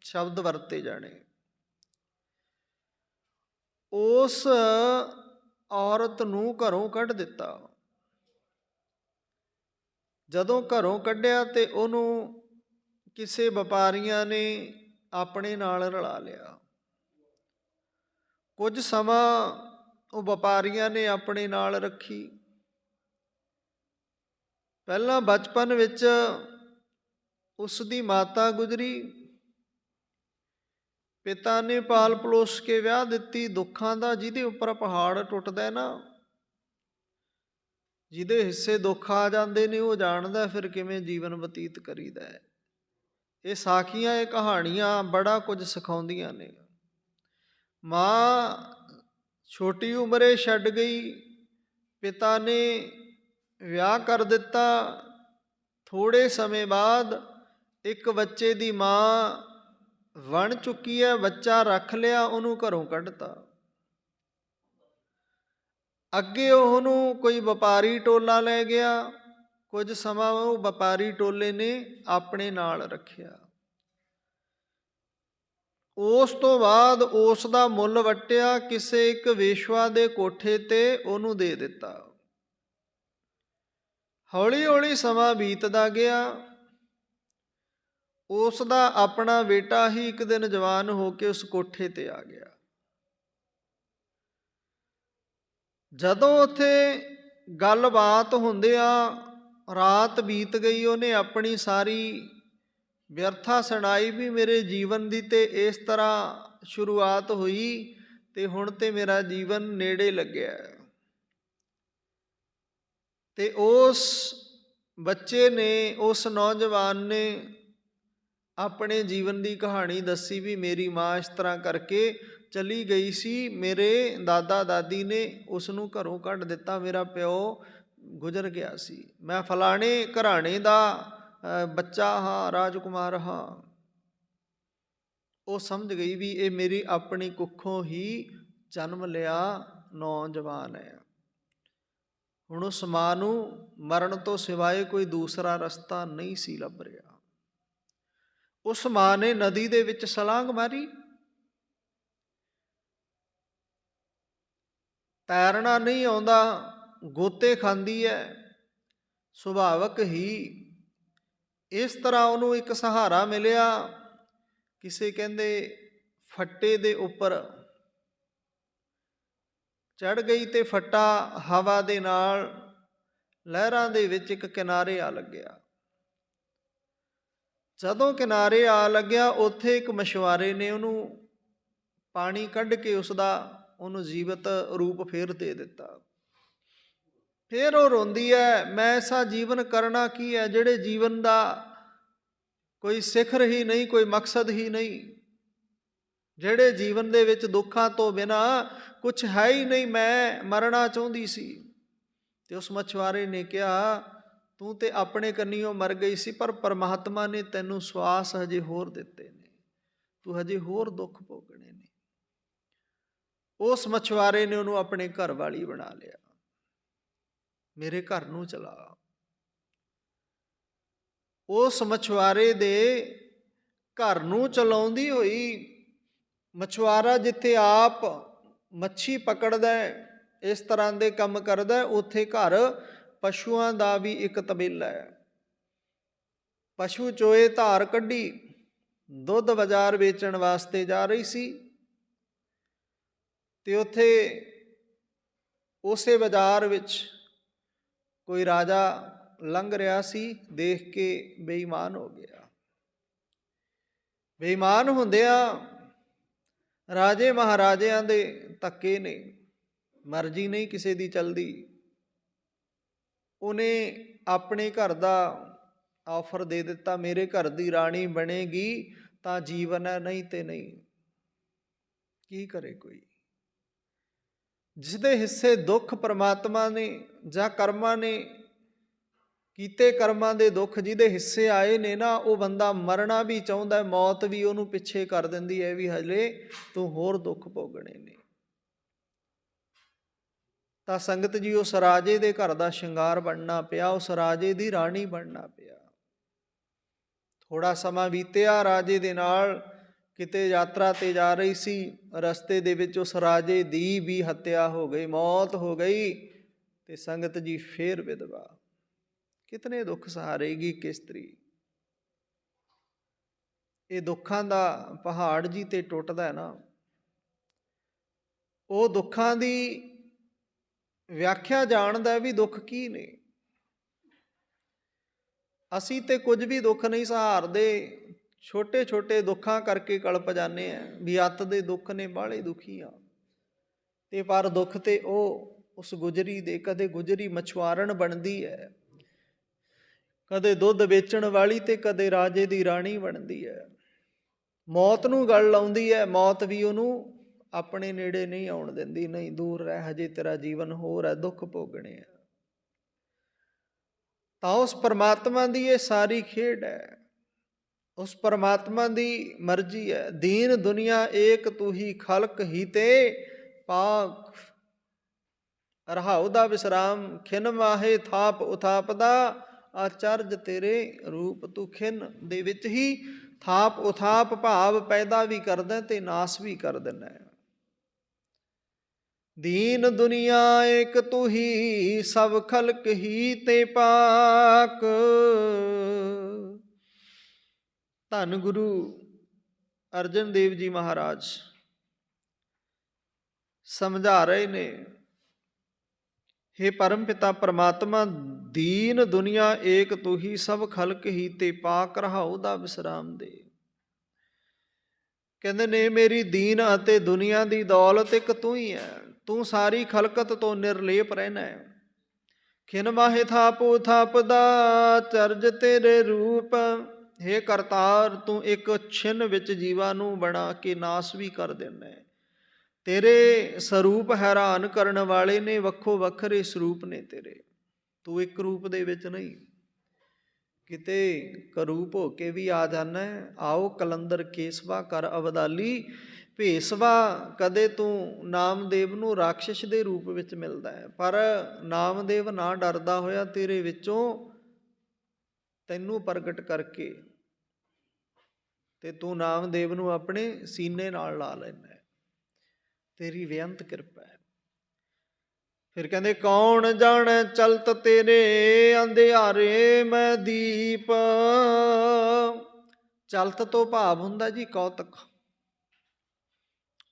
ਸ਼ਬਦ ਵਰਤੇ ਜਾਣੇ। ਉਸ ਔਰਤ ਨੂੰ ਘਰੋਂ ਕੱਢ ਦਿੱਤਾ। ਜਦੋਂ ਘਰੋਂ ਕੱਢਿਆ ਤੇ ਉਹਨੂੰ ਕਿਸੇ ਵਪਾਰੀਆਂ ਨੇ ਆਪਣੇ ਨਾਲ ਰਲਾ ਲਿਆ। ਕੁਝ ਸਮਾਂ ਉਹ ਵਪਾਰੀਆਂ ਨੇ ਆਪਣੇ ਨਾਲ ਰੱਖੀ। ਪਹਿਲਾਂ ਬਚਪਨ ਵਿੱਚ ਉਸ ਦੀ ਮਾਤਾ ਗੁਜ਼ਰੀ, ਪਿਤਾ ਨੇ ਪਾਲ ਪਲੋਸ ਕੇ ਵਿਆਹ ਦਿੱਤੀ। ਦੁੱਖਾਂ ਦਾ ਜਿਹਦੇ ਉੱਪਰ ਪਹਾੜ ਟੁੱਟਦਾ ਨਾ, ਜਿਹਦੇ ਹਿੱਸੇ ਦੁੱਖ ਆ ਜਾਂਦੇ ਨੇ, ਉਹ ਜਾਣਦਾ ਫਿਰ ਕਿਵੇਂ ਜੀਵਨ ਬਤੀਤ ਕਰੀਦਾ ਹੈ। ਇਹ ਸਾਖੀਆਂ, ਇਹ ਕਹਾਣੀਆਂ ਬੜਾ ਕੁਝ ਸਿਖਾਉਂਦੀਆਂ ਨੇ। ਮਾਂ ਛੋਟੀ ਉਮਰੇ ਛੱਡ ਗਈ, ਪਿਤਾ ਨੇ ਵਿਆਹ ਕਰ ਦਿੱਤਾ। ਥੋੜ੍ਹੇ ਸਮੇਂ ਬਾਅਦ ਇੱਕ ਬੱਚੇ ਦੀ ਮਾਂ ਬਣ ਚੁੱਕੀ ਹੈ, ਬੱਚਾ ਰੱਖ ਲਿਆ, ਉਹਨੂੰ ਘਰੋਂ ਕੱਢਤਾ। ਅੱਗੇ ਉਹਨੂੰ ਕੋਈ ਵਪਾਰੀ ਟੋਲਾ ਲੈ ਗਿਆ। ਕੁਝ ਸਮਾਂ ਉਹ ਵਪਾਰੀ ਟੋਲੇ ਨੇ ਆਪਣੇ ਨਾਲ ਰੱਖਿਆ। ਉਸ ਤੋਂ ਬਾਅਦ ਉਸ ਦਾ ਮੁੱਲ ਵੱਟਿਆ, ਕਿਸੇ ਇੱਕ ਵੇਸ਼ਵਾ ਦੇ ਕੋਠੇ ਤੇ ਉਹਨੂੰ ਦੇ ਦਿੱਤਾ। ਹੌਲੀ ਹੌਲੀ ਸਮਾਂ ਬੀਤਦਾ ਗਿਆ। ਉਸ ਦਾ ਆਪਣਾ ਬੇਟਾ ਹੀ ਇੱਕ ਦਿਨ ਜਵਾਨ ਹੋ ਕੇ ਉਸ ਕੋਠੇ ਤੇ ਆ ਗਿਆ। ਜਦੋਂ ਉੱਥੇ ਗੱਲਬਾਤ ਹੁੰਦਿਆਂ ਰਾਤ ਬੀਤ ਗਈ, ਉਹਨੇ ਆਪਣੀ ਸਾਰੀ ਵਿਅਰਥਾ ਸੁਣਾਈ ਵੀ ਮੇਰੇ ਜੀਵਨ ਦੀ ਤੇ ਇਸ ਤਰ੍ਹਾਂ ਸ਼ੁਰੂਆਤ ਹੋਈ ਤੇ ਹੁਣ ਤੇ ਮੇਰਾ ਜੀਵਨ ਨੇੜੇ ਲੱਗਿਆ। ਤੇ ਉਸ ਬੱਚੇ ਨੇ, ਉਸ ਨੌਜਵਾਨ ਨੇ ਆਪਣੇ ਜੀਵਨ ਦੀ ਕਹਾਣੀ ਦੱਸੀ ਵੀ ਮੇਰੀ ਮਾਂ ਇਸ ਤਰ੍ਹਾਂ ਕਰਕੇ ਚਲੀ ਗਈ ਸੀ, ਮੇਰੇ ਦਾਦਾ ਦਾਦੀ ਨੇ ਉਸ ਨੂੰ ਘਰੋਂ ਕੱਢ ਦਿੱਤਾ, ਮੇਰਾ ਪਿਓ ਗੁਜ਼ਰ ਗਿਆ ਸੀ, ਮੈਂ ਫਲਾਣੇ ਘਰਾਣੇ ਦਾ ਬੱਚਾ ਹਾਂ, ਰਾਜਕੁਮਾਰ ਹਾਂ। ਉਹ ਸਮਝ ਗਈ ਵੀ ਇਹ ਮੇਰੀ ਆਪਣੀ ਕੁੱਖੋਂ ਹੀ ਜਨਮ ਲਿਆ ਨੌਜਵਾਨ ਹੈ। ਹੁਣ ਉਸ ਮਾਂ ਨੂੰ ਮਰਨ ਤੋਂ ਸਿਵਾਏ ਕੋਈ ਦੂਸਰਾ ਰਸਤਾ ਨਹੀਂ ਸੀ ਲੱਭ ਰਿਹਾ। ਉਸ ਮਾਂ ਨੇ ਨਦੀ ਦੇ ਵਿੱਚ ਛਲਾਂਗ ਮਾਰੀ। ਤੈਰਨਾ ਨਹੀਂ ਆਉਂਦਾ, ਗੋਤੇ ਖਾਂਦੀ ਹੈ, ਸੁਭਾਵਕ ਹੀ ਇਸ ਤਰ੍ਹਾਂ ਉਹਨੂੰ ਇੱਕ ਸਹਾਰਾ ਮਿਲਿਆ। ਕਿਸੇ ਕਹਿੰਦੇ ਫੱਟੇ ਦੇ ਉੱਪਰ ਚੜ੍ਹ ਗਈ ਤੇ ਫੱਟਾ ਹਵਾ ਦੇ ਨਾਲ ਲਹਿਰਾਂ ਦੇ ਵਿੱਚ ਇੱਕ ਕਿਨਾਰੇ ਆ ਲੱਗਿਆ। ਜਦੋਂ ਕਿਨਾਰੇ ਆ ਲੱਗਿਆ, ਉੱਥੇ ਇੱਕ ਮਛੁਆਰੇ ਨੇ ਉਹਨੂੰ ਪਾਣੀ ਕੱਢ ਕੇ ਉਹਨੂੰ ਜੀਵਤ ਰੂਪ ਫੇਰ ਦੇ ਦਿੱਤਾ। ਫਿਰ ਉਹ ਰੋਂਦੀ ਹੈ, ਮੈਂ ਐਸਾ ਜੀਵਨ ਕਰਨਾ ਕੀ ਹੈ ਜਿਹੜੇ ਜੀਵਨ ਦਾ ਕੋਈ ਸਿਖਰ ਹੀ ਨਹੀਂ, ਕੋਈ ਮਕਸਦ ਹੀ ਨਹੀਂ, ਜਿਹੜੇ ਜੀਵਨ ਦੇ ਵਿੱਚ ਦੁੱਖਾਂ ਤੋਂ ਬਿਨਾਂ ਕੁਛ ਹੈ ਹੀ ਨਹੀਂ। ਮੈਂ ਮਰਨਾ ਚਾਹੁੰਦੀ ਸੀ। ਤੇ ਉਸ ਮਛੁਆਰੇ ਨੇ ਕਿਹਾ, ਤੂੰ ਤੇ ਆਪਣੇ ਕੰਨੀਓਂ ਮਰ ਗਈ ਸੀ, ਪਰ ਪਰਮਾਤਮਾ ਨੇ ਤੈਨੂੰ ਸਵਾਸ ਹਜੇ ਹੋਰ ਦਿੱਤੇ ਨੇ, ਤੂੰ ਹਜੇ ਹੋਰ ਦੁੱਖ ਭੋਗਣੇ ਨੇ। ਉਸ ਮਛੁਆਰੇ ਨੇ ਉਹਨੂੰ ਆਪਣੇ ਘਰ ਵਾਲੀ ਬਣਾ ਲਿਆ, ਮੇਰੇ ਘਰ ਨੂੰ ਚਲਾ। ਉਸ ਮਛੁਆਰੇ ਦੇ ਘਰ ਨੂੰ ਚਲਾਉਂਦੀ ਹੋਈ ਮਛੁਆਰਾ ਜਿੱਥੇ ਆਪ ਮੱਛੀ ਪਕੜਦਾ ਇਸ ਤਰ੍ਹਾਂ ਦੇ ਕੰਮ ਕਰਦਾ, ਉੱਥੇ ਘਰ ਪਸ਼ੂਆਂ ਦਾ ਵੀ ਇੱਕ ਤਬੇਲਾ ਹੈ। ਪਸ਼ੂ ਚੋਏ ਧਾਰ ਕੱਢੀ, ਦੁੱਧ ਬਾਜ਼ਾਰ ਵੇਚਣ ਵਾਸਤੇ ਜਾ ਰਹੀ ਸੀ, ਤੇ ਉੱਥੇ ਉਸੇ ਬਾਜ਼ਾਰ ਵਿੱਚ ਕੋਈ ਰਾਜਾ ਲੰਘ ਰਿਹਾ ਸੀ, ਦੇਖ ਕੇ ਬੇਈਮਾਨ ਹੋ ਗਿਆ। ਬੇਈਮਾਨ ਹੁੰਦਿਆਂ ਰਾਜੇ ਮਹਾਰਾਜਿਆਂ ਦੇ ਧੱਕੇ ਨੇ, ਮਰਜ਼ੀ ਨਹੀਂ ਕਿਸੇ ਦੀ ਚੱਲਦੀ। ਉਹਨੇ ਆਪਣੇ ਘਰ ਦਾ ਆਫਰ ਦੇ ਦਿੱਤਾ, ਮੇਰੇ ਘਰ ਦੀ ਰਾਣੀ ਬਣੇਗੀ ਤਾਂ ਜੀਵਨ ਹੈ, ਨਹੀਂ ਤੇ ਨਹੀਂ। ਕੀ ਕਰੇ ਕੋਈ, ਜਿਸਦੇ ਹਿੱਸੇ ਦੁੱਖ ਪਰਮਾਤਮਾ ਨੇ ਜਾਂ ਕਰਮਾਂ ਨੇ ਕੀਤੇ, ਕਰਮਾਂ ਦੇ ਦੁੱਖ ਜਿਹਦੇ ਹਿੱਸੇ ਆਏ ਨੇ ਨਾ, ਉਹ ਬੰਦਾ ਮਰਨਾ ਵੀ ਚਾਹੁੰਦਾ, ਮੌਤ ਵੀ ਉਹਨੂੰ ਪਿੱਛੇ ਕਰ ਦਿੰਦੀ ਹੈ ਵੀ ਹਜੇ ਤੂੰ ਹੋਰ ਦੁੱਖ ਭੋਗਣੇ ਨੇ। ਤਾਂ ਸੰਗਤ ਜੀ, ਉਸ ਰਾਜੇ ਦੇ ਘਰ ਦਾ ਸ਼ਿੰਗਾਰ ਬਣਨਾ ਪਿਆ, ਉਸ ਰਾਜੇ ਦੀ ਰਾਣੀ ਬਣਨਾ ਪਿਆ। ਥੋੜਾ ਸਮਾਂ ਬੀਤਿਆ, ਰਾਜੇ ਦੇ ਨਾਲ ਕਿਤੇ ਯਾਤਰਾ ਤੇ ਜਾ ਰਹੀ ਸੀ, ਰਸਤੇ ਦੇ ਵਿੱਚ ਉਸ ਰਾਜੇ ਦੀ ਵੀ ਹੱਤਿਆ ਹੋ ਗਈ, ਮੌਤ ਹੋ ਗਈ। ਤੇ ਸੰਗਤ ਜੀ ਫੇਰ ਵਿਧਵਾ, ਕਿਤਨੇ ਦੁੱਖ ਸਹਾਰੇਗੀ ਕਿਸਤਰੀ। ਇਹ ਦੁੱਖਾਂ ਦਾ ਪਹਾੜ ਜੀ ਤੇ ਟੁੱਟਦਾ ਨਾ, ਉਹ ਦੁੱਖਾਂ ਦੀ ਵਿਆਖਿਆ ਜਾਣਦਾ ਵੀ ਦੁੱਖ ਕੀ ਨੇ। ਅਸੀਂ ਤੇ ਕੁਝ ਵੀ ਦੁੱਖ ਨਹੀਂ ਸਹਾਰਦੇ, ਛੋਟੇ ਛੋਟੇ ਦੁੱਖਾਂ ਕਰਕੇ ਕਲਪ ਜਾਂਦੇ ਆ ਵੀ ਅੱਤ ਦੇ ਦੁੱਖ ਨੇ, ਬਾਹਲੇ ਦੁਖੀ ਆ। ਤੇ ਪਰ ਦੁੱਖ ਤੇ ਉਹ ਉਸ ਗੁਜਰੀ ਦੇ, ਕਦੇ ਗੁਜਰੀ ਮਛੁਆਰਨ ਬਣਦੀ ਹੈ, ਕਦੇ ਦੁੱਧ ਵੇਚਣ ਵਾਲੀ, ਤੇ ਕਦੇ ਰਾਜੇ ਦੀ ਰਾਣੀ ਬਣਦੀ ਹੈ। ਮੌਤ ਨੂੰ ਗਲ ਲਾਉਂਦੀ ਹੈ, ਮੌਤ ਵੀ ਉਹਨੂੰ ਆਪਣੇ ਨੇੜੇ ਨਹੀਂ ਆਉਣ ਦਿੰਦੀ, ਨਹੀਂ ਦੂਰ ਰਹਿ, ਹਜੇ ਤੇਰਾ ਜੀਵਨ ਹੋਰ ਹੈ, ਦੁੱਖ ਭੋਗਣੇ ਆ। ਤਾਂ ਉਸ ਪਰਮਾਤਮਾ ਦੀ ਇਹ ਸਾਰੀ ਖੇਡ ਹੈ, ਉਸ ਪਰਮਾਤਮਾ ਦੀ ਮਰਜ਼ੀ ਹੈ। ਦੀਨ ਦੁਨੀਆ ਏਕ ਤੂੰ ਹੀ ਖਲਕ ਹੀ ਤੇ ਪਾਕ, ਰਹਾਉ ਦਾ ਵਿਸਰਾਮ ਖਿਨ ਮਾਹੇ ਥਾਪ ਉਥਾਪਦਾ, ਆਚਰਜ ਤੇਰੇ ਰੂਪ ਤੂੰ ਖਿਨ ਦੇ ਵਿੱਚ ਹੀ ਥਾਪ ਉਥਾਪ ਭਾਵ ਪੈਦਾ ਵੀ ਕਰਦਾ ਤੇ ਨਾਸ ਵੀ ਕਰ ਦਿੰਦਾ। ਦੀਨ ਦੁਨੀਆ ਏਕ ਤੂੰ ਹੀ ਸਭ ਖਲਕ ਹੀ ਤੇ ਪਾਕ। ਧੰਨ ਗੁਰੂ ਅਰਜਨ ਦੇਵ ਜੀ ਮਹਾਰਾਜ ਸਮਝਾ ਰਹੇ ਨੇ, हे परम पिता परमात्मा, दीन दुनिया एक तू ही सब खलक ही ते पाक, रहाऊ दा विश्राम दे। कहते ने मेरी दीन अते दुनिया दी दौलत एक तू ही है, तू सारी खलकत तो निर्लेप रहना है। खिन माहे थाप थापदा चरज तेरे रूप, हे करतार तू एक छिन विच जीवा नू बना के नाश भी कर देना है। ਤੇਰੇ ਸਰੂਪ ਹੈਰਾਨ ਕਰਨ ਵਾਲੇ ਨੇ, ਵੱਖੋ ਵੱਖਰੇ ਸਰੂਪ ਨੇ ਤੇਰੇ, ਤੂੰ ਇੱਕ ਰੂਪ ਦੇ ਵਿੱਚ ਨਹੀਂ, ਕਿਤੇ ਕਰੂਪ ਹੋ ਕੇ ਵੀ ਆ ਜਾਣਾ। ਆਓ ਕਲੰਦਰ ਕੇਸਵਾ ਕਰ ਅਬਦਾਲੀ, ਭੇਸਵਾ ਕਦੇ ਤੂੰ ਨਾਮਦੇਵ ਨੂੰ ਰਾਖਸ਼ ਦੇ ਰੂਪ ਵਿੱਚ ਮਿਲਦਾ ਹੈ, ਪਰ ਨਾਮਦੇਵ ਨਾ ਡਰਦਾ ਹੋਇਆ ਤੇਰੇ ਵਿੱਚੋਂ ਤੈਨੂੰ ਪ੍ਰਗਟ ਕਰਕੇ ਤੇ ਤੂੰ ਨਾਮਦੇਵ ਨੂੰ ਆਪਣੇ ਸੀਨੇ ਨਾਲ ਲਾ ਲੈਂਦਾ। तेरी बेअंत कृपा है। फिर कहते कौन जाने चलत तेरे अंधियारे मैं दीप। चलत तो भाव हुंदा जी कौतक,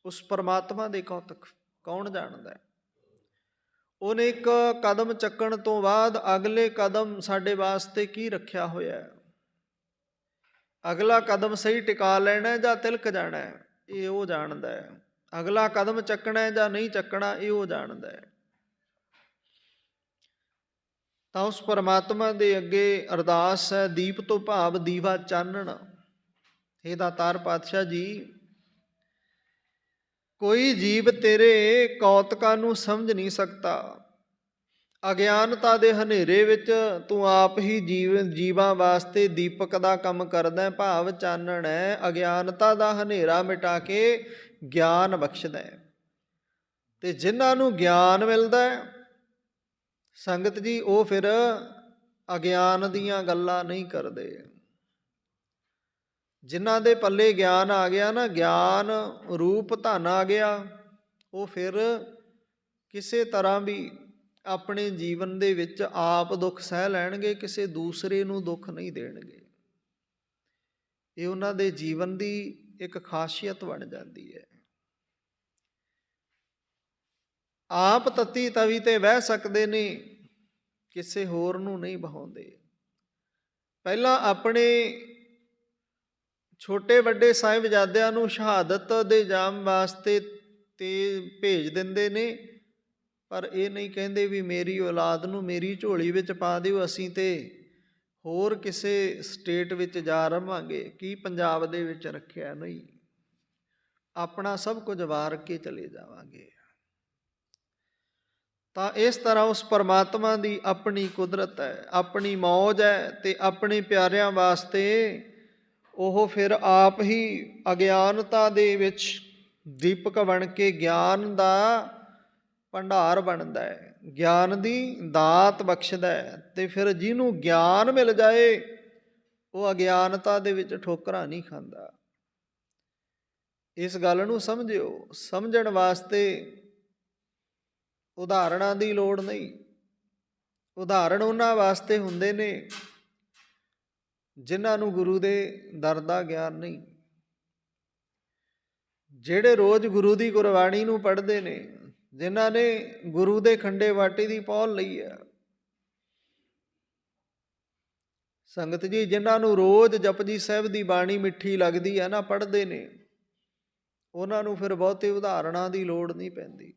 उस परमात्मा दे कौतक कौन जानदा है। ਉਹਨੇ ਇੱਕ ਕਦਮ ਚੱਕਣ ਤੋਂ ਬਾਅਦ ਅਗਲੇ ਕਦਮ ਸਾਡੇ ਵਾਸਤੇ ਕੀ ਰੱਖਿਆ ਹੋਇਆ ਹੈ, ਅਗਲਾ ਕਦਮ ਸਹੀ ਟਿਕਾ ਲੈਣਾ ਜਾਂ ਤਿਲਕ ਜਾਣਾ, ਇਹ ਉਹ ਜਾਣਦਾ ਹੈ। ਅਗਲਾ ਕਦਮ ਚੱਕਣਾ ਜਾਂ ਨਹੀਂ ਚੱਕਣਾ, ਇਹ ਉਹ ਜਾਣਦਾ ਹੈ। ਤਾਂ ਉਸ ਪਰਮਾਤਮਾ ਦੇ ਅੱਗੇ ਅਰਦਾਸ ਹੈ, ਦੀਪ ਤੋਂ ਭਾਵ ਦੀਵਾ ਚਾਨਣ। हे ਦਾਤਾਰ ਪਾਤਸ਼ਾਹ ਜੀ, ਕੋਈ ਜੀਵ ਤੇਰੇ ਕੌਤਕਾਂ ਨੂੰ ਸਮਝ ਨਹੀਂ ਸਕਦਾ। ਅਗਿਆਨਤਾ ਦੇ ਹਨੇਰੇ ਵਿੱਚ ਤੂੰ ਆਪ ਹੀ ਜੀਵਾਂ ਵਾਸਤੇ ਦੀਪਕ ਦਾ ਕੰਮ ਕਰਦਾ, ਭਾਵ ਚਾਨਣ ਹੈ। ਅਗਿਆਨਤਾ ਦਾ ਹਨੇਰਾ ਮਿਟਾ ਕੇ ਗਿਆਨ ਬਖਸ਼ਦਾ ਹੈ, ਤੇ ਜਿਨ੍ਹਾਂ ਨੂੰ ਗਿਆਨ ਮਿਲਦਾ ਸੰਗਤ ਜੀ, ਉਹ ਫਿਰ ਅਗਿਆਨ ਦੀਆਂ ਗੱਲਾਂ ਨਹੀਂ ਕਰਦੇ। ਜਿਨ੍ਹਾਂ ਦੇ ਪੱਲੇ ਗਿਆਨ ਆ ਗਿਆ ਨਾ, ਗਿਆਨ ਰੂਪ ਧਨ ਆ ਗਿਆ, ਉਹ ਫਿਰ ਕਿਸੇ ਤਰ੍ਹਾਂ ਵੀ ਆਪਣੇ ਜੀਵਨ ਦੇ ਵਿੱਚ ਆਪ ਦੁੱਖ ਸਹਿ ਲੈਣਗੇ, ਕਿਸੇ ਦੂਸਰੇ ਨੂੰ ਦੁੱਖ ਨਹੀਂ ਦੇਣਗੇ। ਇਹ ਉਹਨਾਂ ਦੇ ਜੀਵਨ ਦੀ ਇੱਕ ਖਾਸੀਅਤ ਬਣ ਜਾਂਦੀ ਹੈ। ਆਪ ਤਤੀ ਤਵੀ ਤੇ ਬਹਿ ਸਕਦੇ ਨੇ, ਕਿਸੇ ਹੋਰ ਨੂੰ ਨਹੀਂ ਬਹਾਉਂਦੇ। ਪਹਿਲਾਂ ਆਪਣੇ ਛੋਟੇ ਵੱਡੇ ਸਾਹਿਬਜ਼ਾਦਿਆਂ ਨੂੰ ਸ਼ਹਾਦਤ ਦੇ ਜਾਮ ਵਾਸਤੇ ਤੇ ਭੇਜ ਦਿੰਦੇ ਨੇ, ਪਰ ਇਹ ਨਹੀਂ ਕਹਿੰਦੇ ਵੀ ਮੇਰੀ ਔਲਾਦ ਨੂੰ ਮੇਰੀ ਝੋਲੀ ਵਿੱਚ ਪਾ ਦਿਓ, ਅਸੀਂ ਤੇ ਹੋਰ ਕਿਸੇ ਸਟੇਟ ਵਿੱਚ ਜਾ ਰਵਾਂਗੇ, ਕੀ ਪੰਜਾਬ ਦੇ ਵਿੱਚ ਰੱਖਿਆ। ਨਹੀਂ, ਆਪਣਾ ਸਭ ਕੁਝ ਵਾਰ ਕੇ ਚਲੇ ਜਾਵਾਂਗੇ। ਤਾਂ ਇਸ ਤਰ੍ਹਾਂ ਉਸ ਪਰਮਾਤਮਾ ਦੀ ਆਪਣੀ ਕੁਦਰਤ ਹੈ, ਆਪਣੀ ਮੌਜ ਹੈ, ਤੇ ਆਪਣੇ ਪਿਆਰਿਆਂ ਵਾਸਤੇ ਉਹ ਫਿਰ ਆਪ ਹੀ ਅਗਿਆਨਤਾ ਦੇ ਵਿੱਚ ਦੀਪਕ ਬਣ ਕੇ ਗਿਆਨ ਦਾ ਭੰਡਾਰ ਬਣਦਾ ਹੈ, ਗਿਆਨ ਦੀ ਦਾਤ ਬਖਸ਼ਦਾ ਹੈ। ਤੇ ਫਿਰ ਜਿਹਨੂੰ ਗਿਆਨ ਮਿਲ ਜਾਏ ਉਹ ਅਗਿਆਨਤਾ ਦੇ ਵਿੱਚ ਠੋਕਰਾਂ ਨਹੀਂ ਖਾਂਦਾ। ਇਸ ਗੱਲ ਨੂੰ ਸਮਝਿਓ। ਸਮਝਣ ਵਾਸਤੇ ਉਦਾਹਰਣਾਂ ਦੀ ਲੋੜ ਨਹੀਂ। ਉਦਾਹਰਣ ਉਹਨਾਂ ਵਾਸਤੇ ਹੁੰਦੇ ਨੇ ਜਿਨ੍ਹਾਂ ਨੂੰ ਗੁਰੂ ਦੇ ਦਰ ਦਾ ਗਿਆਨ ਨਹੀਂ, ਜਿਹੜੇ ਰੋਜ਼ ਗੁਰੂ ਦੀ ਗੁਰਬਾਣੀ ਨੂੰ ਪੜ੍ਹਦੇ ਨੇ, ਜਿਨ੍ਹਾਂ ਨੇ ਗੁਰੂ ਦੇ ਖੰਡੇ ਬਾਟੇ ਦੀ ਪਹੁਲ ਲਈ ਹੈ। ਸੰਗਤ ਜੀ, ਜਿਨ੍ਹਾਂ ਨੂੰ ਰੋਜ਼ ਜਪਜੀ ਸਾਹਿਬ ਦੀ ਬਾਣੀ ਮਿੱਠੀ ਲੱਗਦੀ ਹੈ ਨਾ, ਪੜ੍ਹਦੇ ਨੇ, ਉਹਨਾਂ ਨੂੰ ਫਿਰ ਬਹੁਤੇ ਉਦਾਹਰਣਾਂ ਦੀ ਲੋੜ ਨਹੀਂ ਪੈਂਦੀ।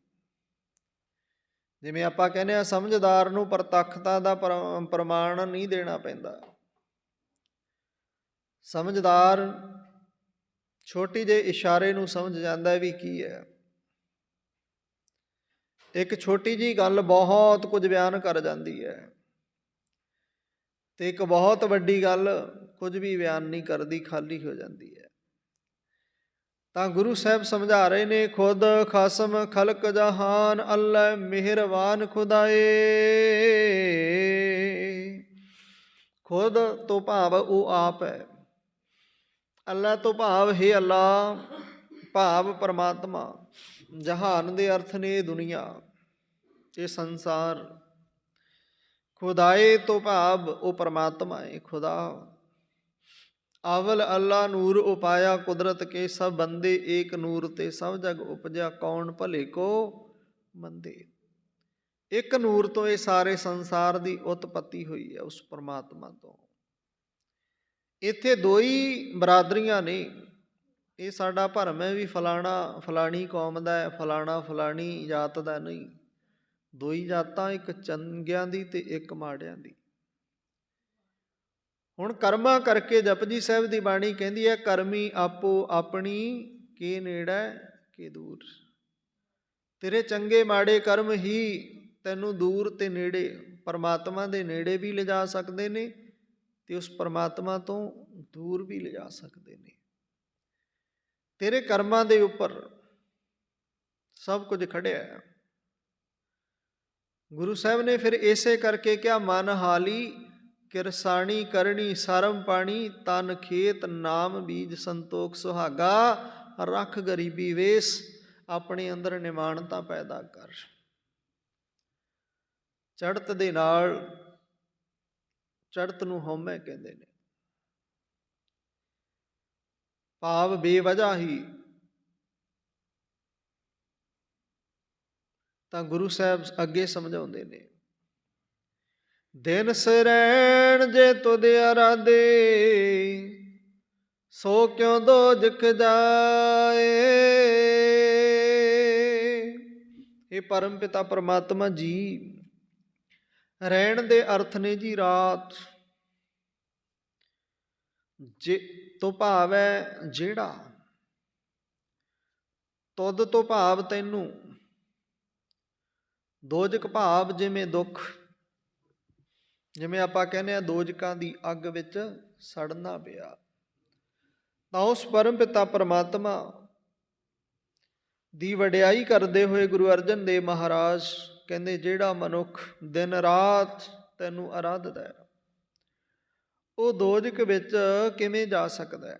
ਜਿਵੇਂ ਆਪਾਂ ਕਹਿੰਦੇ ਹਾਂ, ਸਮਝਦਾਰ ਨੂੰ ਪ੍ਰਤੱਖਤਾ ਦਾ ਪ੍ਰਮਾਣ ਨਹੀਂ ਦੇਣਾ ਪੈਂਦਾ। ਸਮਝਦਾਰ ਛੋਟੀ ਜਿਹੇ ਇਸ਼ਾਰੇ ਨੂੰ ਸਮਝ ਜਾਂਦਾ ਵੀ ਕੀ ਹੈ। ਇੱਕ ਛੋਟੀ ਜਿਹੀ ਗੱਲ ਬਹੁਤ ਕੁਝ ਬਿਆਨ ਕਰ ਜਾਂਦੀ ਹੈ, ਤੇ ਇੱਕ ਬਹੁਤ ਵੱਡੀ ਗੱਲ ਕੁਝ ਵੀ ਬਿਆਨ ਨਹੀਂ ਕਰਦੀ, ਖਾਲੀ ਹੋ ਜਾਂਦੀ ਹੈ। ਤਾਂ ਗੁਰੂ ਸਾਹਿਬ ਸਮਝਾ ਰਹੇ ਨੇ, ਖੁਦ ਖਸਮ ਖਲਕ ਜਹਾਨ, ਅੱਲਾ ਮਿਹਰਬਾਨ ਖੁਦਾਏ। ਖੁਦ ਤੋਂ ਭਾਵ ਉਹ ਆਪ ਹੈ। ਅੱਲਾ ਤੋਂ ਭਾਵ ਹੈ ਅੱਲਾ, ਭਾਵ ਪਰਮਾਤਮਾ। ਜਹਾਨ ਦੇ ਅਰਥ ਨੇ ਦੁਨੀਆ, ਇਹ ਸੰਸਾਰ। ਖੁਦਾਏ ਤੋਂ ਭਾਵ ਉਹ ਪਰਮਾਤਮਾ ਹੈ, ਖੁਦਾ। ਅਵਲ ਅੱਲਾ ਨੂਰ ਉਪਾਇਆ ਕੁਦਰਤ ਕੇ, ਸਭ ਬੰਦੇ ਏਕ ਨੂਰ ਤੇ ਸਭ ਜਗ ਉਪਜਿਆ, ਕੌਣ ਭਲੇ ਕੋ ਮੰਦੇ। ਇੱਕ ਨੂਰ ਤੋਂ ਇਹ ਸਾਰੇ ਸੰਸਾਰ ਦੀ ਉਤਪਤੀ ਹੋਈ ਹੈ, ਉਸ ਪਰਮਾਤਮਾ ਤੋਂ। ਇੱਥੇ ਦੋ ਹੀ ਬਰਾਦਰੀਆਂ ਨੇ। ਇਹ ਸਾਡਾ ਭਰਮ ਹੈ ਵੀ ਫਲਾਣਾ ਫਲਾਣੀ ਕੌਮ ਦਾ ਹੈ, ਫਲਾਣਾ ਫਲਾਣੀ ਜਾਤ ਦਾ। ਨਹੀਂ, ਦੋ ਹੀ ਜਾਤਾਂ, ਇੱਕ ਚੰਗਿਆਂ ਦੀ ਤੇ ਇੱਕ ਮਾੜਿਆਂ ਦੀ। ਹੁਣ ਕਰਮਾਂ ਕਰਕੇ ਜਪਜੀ ਸਾਹਿਬ ਦੀ ਬਾਣੀ ਕਹਿੰਦੀ ਹੈ, ਕਰਮੀ ਆਪੋ ਆਪਣੀ ਕੇ ਨੇੜੇ ਕੇ ਦੂਰ। ਤੇਰੇ ਚੰਗੇ ਮਾੜੇ ਕਰਮ ਹੀ ਤੈਨੂੰ ਦੂਰ ਤੇ ਨੇੜੇ, ਪਰਮਾਤਮਾ ਦੇ ਨੇੜੇ ਵੀ ਲਿਜਾ ਸਕਦੇ ਨੇ ਤੇ ਉਸ ਪਰਮਾਤਮਾ ਤੋਂ ਦੂਰ ਵੀ ਲਿਜਾ ਸਕਦੇ ਨੇ। ਤੇਰੇ ਕਰਮਾਂ ਦੇ ਉੱਪਰ ਸਭ ਕੁਝ ਖੜਿਆ ਹੈ। ਗੁਰੂ ਸਾਹਿਬ ਨੇ ਫਿਰ ਇਸੇ ਕਰਕੇ ਕਿਹਾ, ਮਨ ਹਾਲੀ ਕਿਰਸਾਣੀ ਕਰਨੀ ਸਰਮ ਪਾਣੀ, ਤਨ ਖੇਤ ਨਾਮ ਬੀਜ ਸੰਤੋਖ ਸੁਹਾਗਾ, ਰੱਖ ਗਰੀਬੀ ਵੇਸ। ਆਪਣੇ ਅੰਦਰ ਨਿਮਾਣਤਾ ਪੈਦਾ ਕਰ। ਚੜ੍ਹਤ ਦੇ ਨਾਲ, ਚੜ੍ਹਤ ਨੂੰ ਹਉਮੈ ਕਹਿੰਦੇ ਨੇ, ਭਾਵ ਬੇਵਜ੍ਹਾ ਹੀ। ਤਾਂ ਗੁਰੂ ਸਾਹਿਬ ਅੱਗੇ ਸਮਝਾਉਂਦੇ ਨੇ, ਦਿਨ ਸਰੈਣ ਜੇ ਤੁਧ ਅਰਾਧੇ, ਸੋ ਕਿਉ ਦੋਜਖ ਜਾਏ। ਇਹ ਪਰਮ ਪਿਤਾ ਪਰਮਾਤਮਾ ਜੀ, ਰਹਿਣ ਦੇ ਅਰਥ ਨੇ ਜੀ ਰਾਤ। ਜੇ ਤੋਂ ਭਾਵ ਹੈ ਜਿਹੜਾ, ਤੁਧ ਤੋਂ ਭਾਵ ਤੈਨੂੰ, ਦੋਜਕ ਭਾਵ ਜਿਵੇਂ ਦੁੱਖ। ਜਿਵੇਂ ਆਪਾਂ ਕਹਿੰਦੇ ਹਾਂ ਦੋਜਕਾਂ ਦੀ ਅੱਗ ਵਿੱਚ ਸੜਨਾ ਪਿਆ। ਤਾਂ ਉਸ ਪਰਮ ਪਿਤਾ ਪਰਮਾਤਮਾ ਦੀ ਵਡਿਆਈ ਕਰਦੇ ਹੋਏ ਗੁਰੂ ਅਰਜਨ ਦੇਵ ਮਹਾਰਾਜ ਕਹਿੰਦੇ, ਜਿਹੜਾ ਮਨੁੱਖ ਦਿਨ ਰਾਤ ਤੈਨੂੰ ਅਰਾਧਦਾ ਹੈ, ਉਹ ਦੋਜਕ ਵਿੱਚ ਕਿਵੇਂ ਜਾ ਸਕਦਾ ਹੈ।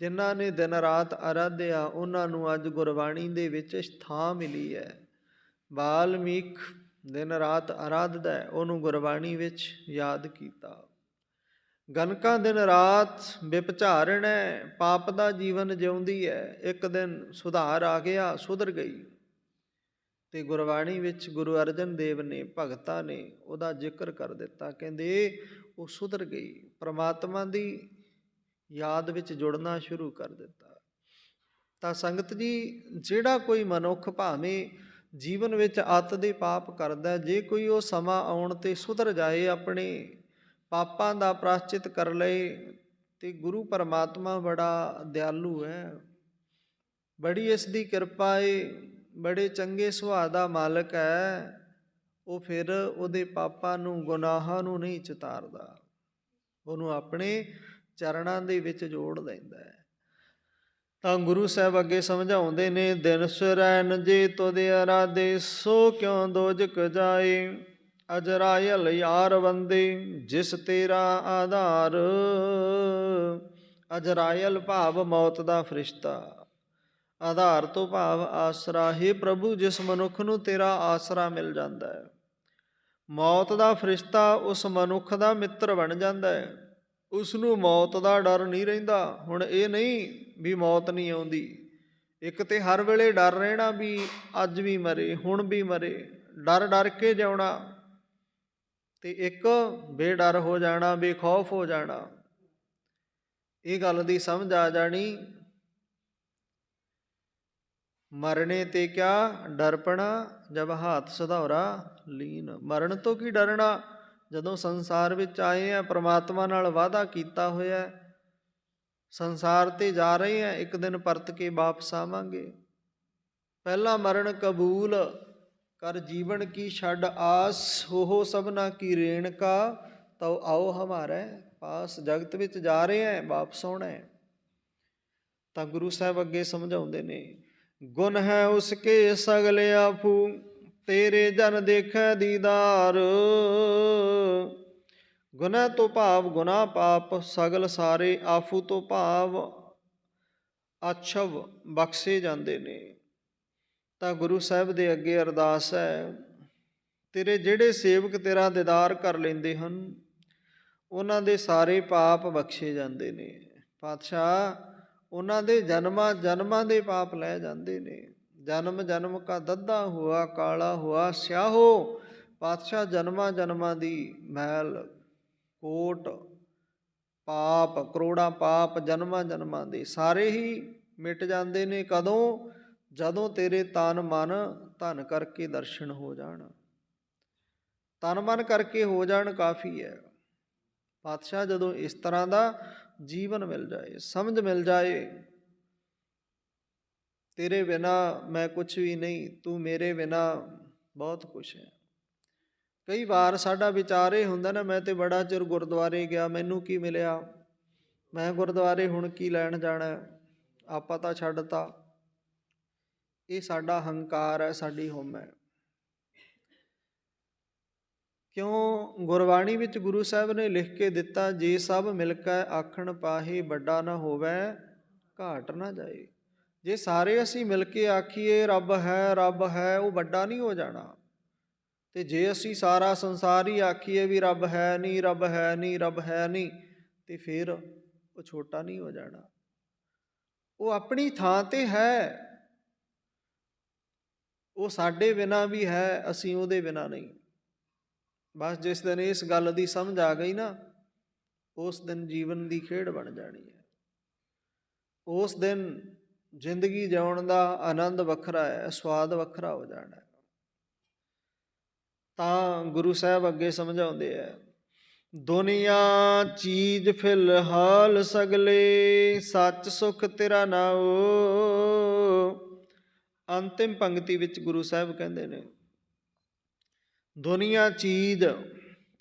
ਜਿਨ੍ਹਾਂ ਨੇ ਦਿਨ ਰਾਤ ਆਰਾਧਿਆ ਉਹਨਾਂ ਨੂੰ ਅੱਜ ਗੁਰਬਾਣੀ ਦੇ ਵਿੱਚ ਥਾਂ ਮਿਲੀ ਹੈ। ਵਾਲਮੀਕ ਦਿਨ ਰਾਤ ਆਰਾਧਦਾ ਹੈ, ਉਹਨੂੰ ਗੁਰਬਾਣੀ ਵਿੱਚ ਯਾਦ ਕੀਤਾ। ਗਨਕਾਂ ਦਿਨ ਰਾਤ ਵਿਪਚਾਰਣ ਹੈ, ਪਾਪ ਦਾ ਜੀਵਨ ਜਿਉਂਦੀ ਹੈ। ਇੱਕ ਦਿਨ ਸੁਧਾਰ ਆ ਗਿਆ, ਸੁਧਰ ਗਈ। ਤੇ ਗੁਰਬਾਣੀ ਵਿੱਚ ਗੁਰੂ ਅਰਜਨ ਦੇਵ ਨੇ, ਭਗਤਾਂ ਨੇ ਉਹਦਾ ਜ਼ਿਕਰ ਕਰ ਦਿੱਤਾ। ਕਹਿੰਦੇ ਉਹ ਸੁਧਰ ਗਈ, ਪ੍ਰਮਾਤਮਾ ਦੀ ਯਾਦ ਵਿੱਚ ਜੁੜਨਾ ਸ਼ੁਰੂ ਕਰ ਦਿੱਤਾ। ਤਾਂ ਸੰਗਤ ਜੀ, ਜਿਹੜਾ ਕੋਈ ਮਨੁੱਖ ਭਾਵੇਂ ਜੀਵਨ ਵਿੱਚ ਅੱਤ ਦੇ ਪਾਪ ਕਰਦਾ, ਜੇ ਕੋਈ ਉਹ ਸਮਾਂ ਆਉਣ 'ਤੇ ਸੁਧਰ ਜਾਏ, ਆਪਣੇ ਪਾਪਾਂ ਦਾ ਪ੍ਰਾਸ਼ਚਿਤ ਕਰ ਲਏ, ਤੇ ਗੁਰੂ ਪਰਮਾਤਮਾ ਬੜਾ ਦਿਆਲੂ ਹੈ, ਬੜੀ ਇਸ ਦੀ ਕਿਰਪਾ ਏ, ਬੜੇ ਚੰਗੇ ਸੁਭਾਅ ਦਾ ਮਾਲਕ ਹੈ। ਉਹ ਫਿਰ ਉਹਦੇ ਪਾਪਾਂ ਨੂੰ, ਗੁਨਾਹਾਂ ਨੂੰ ਨਹੀਂ ਚਿਤਾਰਦਾ, ਉਹਨੂੰ ਆਪਣੇ ਚਰਨਾਂ ਦੇ ਵਿੱਚ ਜੋੜ ਲੈਂਦਾ ਹੈ। ਤਾਂ ਗੁਰੂ ਸਾਹਿਬ ਅੱਗੇ ਸਮਝਾਉਂਦੇ ਨੇ, ਦਿਨ ਸੁਰੈਨ ਜੇ ਤੁਧ ਅਰਾਧੇ, ਸੋ ਕਿਉਂ ਦੋਜਕ ਜਾਏ। ਅਜਰਾਇਲ ਯਾਰ ਬੰਦੇ, ਜਿਸ ਤੇਰਾ ਆਧਾਰ। ਅਜਰਾਇਲ ਭਾਵ ਮੌਤ ਦਾ ਫਰਿਸ਼ਤਾ, ਆਧਾਰ ਤੋਂ ਭਾਵ ਆਸਰਾ। ਹੇ ਪ੍ਰਭੂ, ਜਿਸ ਮਨੁੱਖ ਨੂੰ ਤੇਰਾ ਆਸਰਾ ਮਿਲ ਜਾਂਦਾ ਹੈ, ਮੌਤ ਦਾ ਫਰਿਸ਼ਤਾ ਉਸ ਮਨੁੱਖ ਦਾ ਮਿੱਤਰ ਬਣ ਜਾਂਦਾ ਹੈ। ਉਸ ਨੂੰ ਮੌਤ ਦਾ ਡਰ ਨਹੀਂ ਰਹਿੰਦਾ। ਹੁਣ ਇਹ ਨਹੀਂ ਵੀ ਮੌਤ ਨਹੀਂ ਆਉਂਦੀ, ਇੱਕ ਤੇ ਹਰ ਵੇਲੇ ਡਰ ਰਹਿਣਾ ਵੀ ਅੱਜ ਵੀ ਮਰੇ, ਹੁਣ ਵੀ ਮਰੇ, ਡਰ ਡਰ ਕੇ ਜਿਉਣਾ, ਤੇ ਇੱਕ ਬੇਡਰ ਹੋ ਜਾਣਾ, ਬੇਖੌਫ ਹੋ ਜਾਣਾ। ਇਹ ਗੱਲ ਦੀ ਸਮਝ ਆ ਜਾਣੀ। ਮਰਨੇ ਤੇ ਕਿਆ ਡਰਪਣਾ, ਜਬ ਹਾਥ ਸਧੌਰਾ ਲੀਨ। ਮਰਨ ਤੋਂ ਕੀ ਡਰਨਾ, ਜਦੋਂ ਸੰਸਾਰ ਵਿੱਚ ਆਏ ਆ, ਪ੍ਰਮਾਤਮਾ ਨਾਲ ਵਾਅਦਾ ਕੀਤਾ ਹੋਇਆ, ਸੰਸਾਰ 'ਤੇ ਜਾ ਰਹੇ ਆ, ਇੱਕ ਦਿਨ ਪਰਤ ਕੇ ਵਾਪਸ ਆਵਾਂਗੇ। ਪਹਿਲਾ ਮਰਨ ਕਬੂਲ ਕਰ, ਜੀਵਨ ਕੀ ਛੱਡ ਆਸ। ਹੋ ਸਭਨਾ ਕੀ ਰੇਣਕਾ, ਤਉ ਆਓ ਹਮਾਰੇ ਪਾਸ। ਜਗਤ ਵਿੱਚ ਜਾ ਰਹੇ ਹੈ, ਵਾਪਸ ਆਉਣਾ ਹੈ। ਤਾਂ ਗੁਰੂ ਸਾਹਿਬ ਅੱਗੇ ਸਮਝਾਉਂਦੇ ਨੇ, ਗੁਣ ਹੈ ਉਸਕੇ ਸਗਲੇ ਆਫੂ, ਤੇਰੇ ਜਨ ਦੇਖੈ ਦੀਦਾਰ। ਗੁਨਾਹ ਤੋਂ ਭਾਵ ਗੁਨਾਹ ਪਾਪ ਸਗਲ ਸਾਰੇ, ਆਫੂ ਤੋਂ ਭਾਵ ਅਛਵ ਬਖਸ਼ੇ ਜਾਂਦੇ ਨੇ। ਤਾਂ ਗੁਰੂ ਸਾਹਿਬ ਦੇ ਅੱਗੇ ਅਰਦਾਸ ਹੈ, ਤੇਰੇ ਜਿਹੜੇ ਸੇਵਕ ਤੇਰਾ ਦੀਦਾਰ ਕਰ ਲੈਂਦੇ ਹਨ, ਉਹਨਾਂ ਦੇ ਸਾਰੇ ਪਾਪ ਬਖਸ਼ੇ ਜਾਂਦੇ ਨੇ। ਪਾਤਸ਼ਾਹ, ਉਹਨਾਂ ਦੇ ਜਨਮਾਂ ਜਨਮਾਂ ਦੇ ਪਾਪ ਲੈ ਜਾਂਦੇ ਨੇ। ਜਨਮ ਜਨਮ ਕਾ ਦੱਦਾ ਹੁਆ, ਕਾਲਾ ਹੁਆ ਸਿਆਹੋ। ਪਾਤਸ਼ਾਹ, ਜਨਮਾਂ ਜਨਮਾਂ ਦੀ ਮੈਲ, ਕੋਟ ਪਾਪ, ਕਰੋੜਾਂ ਪਾਪ ਜਨਮਾਂ ਜਨਮਾਂ ਦੇ ਸਾਰੇ ਹੀ ਮਿਟ ਜਾਂਦੇ ਨੇ। ਕਦੋਂ? ਜਦੋਂ ਤੇਰੇ ਤਨ ਮਨ ਧਨ ਕਰਕੇ ਦਰਸ਼ਨ ਹੋ ਜਾਣ। ਤਨ ਮਨ ਕਰਕੇ ਹੋ ਜਾਣ ਕਾਫੀ ਹੈ ਪਾਤਸ਼ਾਹ। ਜਦੋਂ ਇਸ ਤਰ੍ਹਾਂ ਦਾ ਜੀਵਨ ਮਿਲ ਜਾਏ, ਸਮਝ ਮਿਲ ਜਾਏ, ਤੇਰੇ ਬਿਨਾ ਮੈਂ ਕੁਛ ਵੀ ਨਹੀਂ, ਤੂੰ ਮੇਰੇ ਬਿਨਾ ਬਹੁਤ ਕੁਛ ਹੈ। ਕਈ ਵਾਰ ਸਾਡਾ ਵਿਚਾਰ ਇਹ ਹੁੰਦਾ ਨਾ, ਮੈਂ ਤੇ ਬੜਾ ਚਿਰ ਗੁਰਦੁਆਰੇ ਗਿਆ, ਮੈਨੂੰ ਕੀ ਮਿਲਿਆ, ਮੈਂ ਗੁਰਦੁਆਰੇ ਹੁਣ ਕੀ ਲੈਣ ਜਾਣਾ, ਆਪਾਂ ਤਾਂ ਛੱਡਤਾ। ਇਹ ਸਾਡਾ ਹੰਕਾਰ ਹੈ, ਸਾਡੀ ਹਉਮੈ ਹੈ। ਕਿਉਂ? ਗੁਰਬਾਣੀ ਵਿੱਚ ਗੁਰੂ ਸਾਹਿਬ ਨੇ ਲਿਖ ਕੇ ਦਿੱਤਾ, ਜੇ ਸਭ ਮਿਲ ਕੇ ਆਖਣ ਪਾਹੇ, ਵੱਡਾ ਨਾ ਹੋਵੇ ਘਾਟ ਨਾ ਜਾਏ। ਜੇ ਸਾਰੇ ਅਸੀਂ ਮਿਲ ਕੇ ਆਖੀਏ ਰੱਬ ਹੈ ਰੱਬ ਹੈ, ਉਹ ਵੱਡਾ ਨਹੀਂ ਹੋ ਜਾਣਾ। ਤੇ ਜੇ ਅਸੀਂ ਸਾਰਾ ਸੰਸਾਰ ਹੀ ਆਖੀਏ ਵੀ ਰੱਬ ਹੈ ਨਹੀਂ ਰੱਬ ਹੈ ਨਹੀਂ ਰੱਬ ਹੈ ਨਹੀਂ, ਤੇ ਫਿਰ ਉਹ ਛੋਟਾ ਨਹੀਂ ਹੋ ਜਾਣਾ। ਉਹ ਆਪਣੀ ਥਾਂ ਤੇ ਹੈ, ਉਹ ਸਾਡੇ ਬਿਨਾਂ ਵੀ ਹੈ, ਅਸੀਂ ਉਹਦੇ ਬਿਨਾਂ ਨਹੀਂ। ਬਸ ਜਿਸ ਦਿਨ ਇਸ ਗੱਲ ਦੀ ਸਮਝ ਆ ਗਈ ਨਾ, ਉਸ ਦਿਨ ਜੀਵਨ ਦੀ ਖੇਡ ਬਣ ਜਾਣੀ ਹੈ। ਉਸ ਦਿਨ ਜ਼ਿੰਦਗੀ ਜਿਉਣ ਦਾ ਆਨੰਦ ਵੱਖਰਾ ਹੈ, ਸਵਾਦ ਵੱਖਰਾ ਹੋ ਜਾਣਾ। ਤਾਂ ਗੁਰੂ ਸਾਹਿਬ ਅੱਗੇ ਸਮਝਾਉਂਦੇ ਹੈ, ਦੁਨੀਆ ਚੀਜ਼ ਫਿਲਹਾਲ ਸਗਲੇ, ਸੱਚ ਸੁਖ ਤੇਰਾ ਨਾਉ। ਅੰਤਿਮ ਪੰਕਤੀ ਵਿੱਚ ਗੁਰੂ ਸਾਹਿਬ ਕਹਿੰਦੇ ਨੇ, ਦੁਨੀਆ ਚੀਜ਼,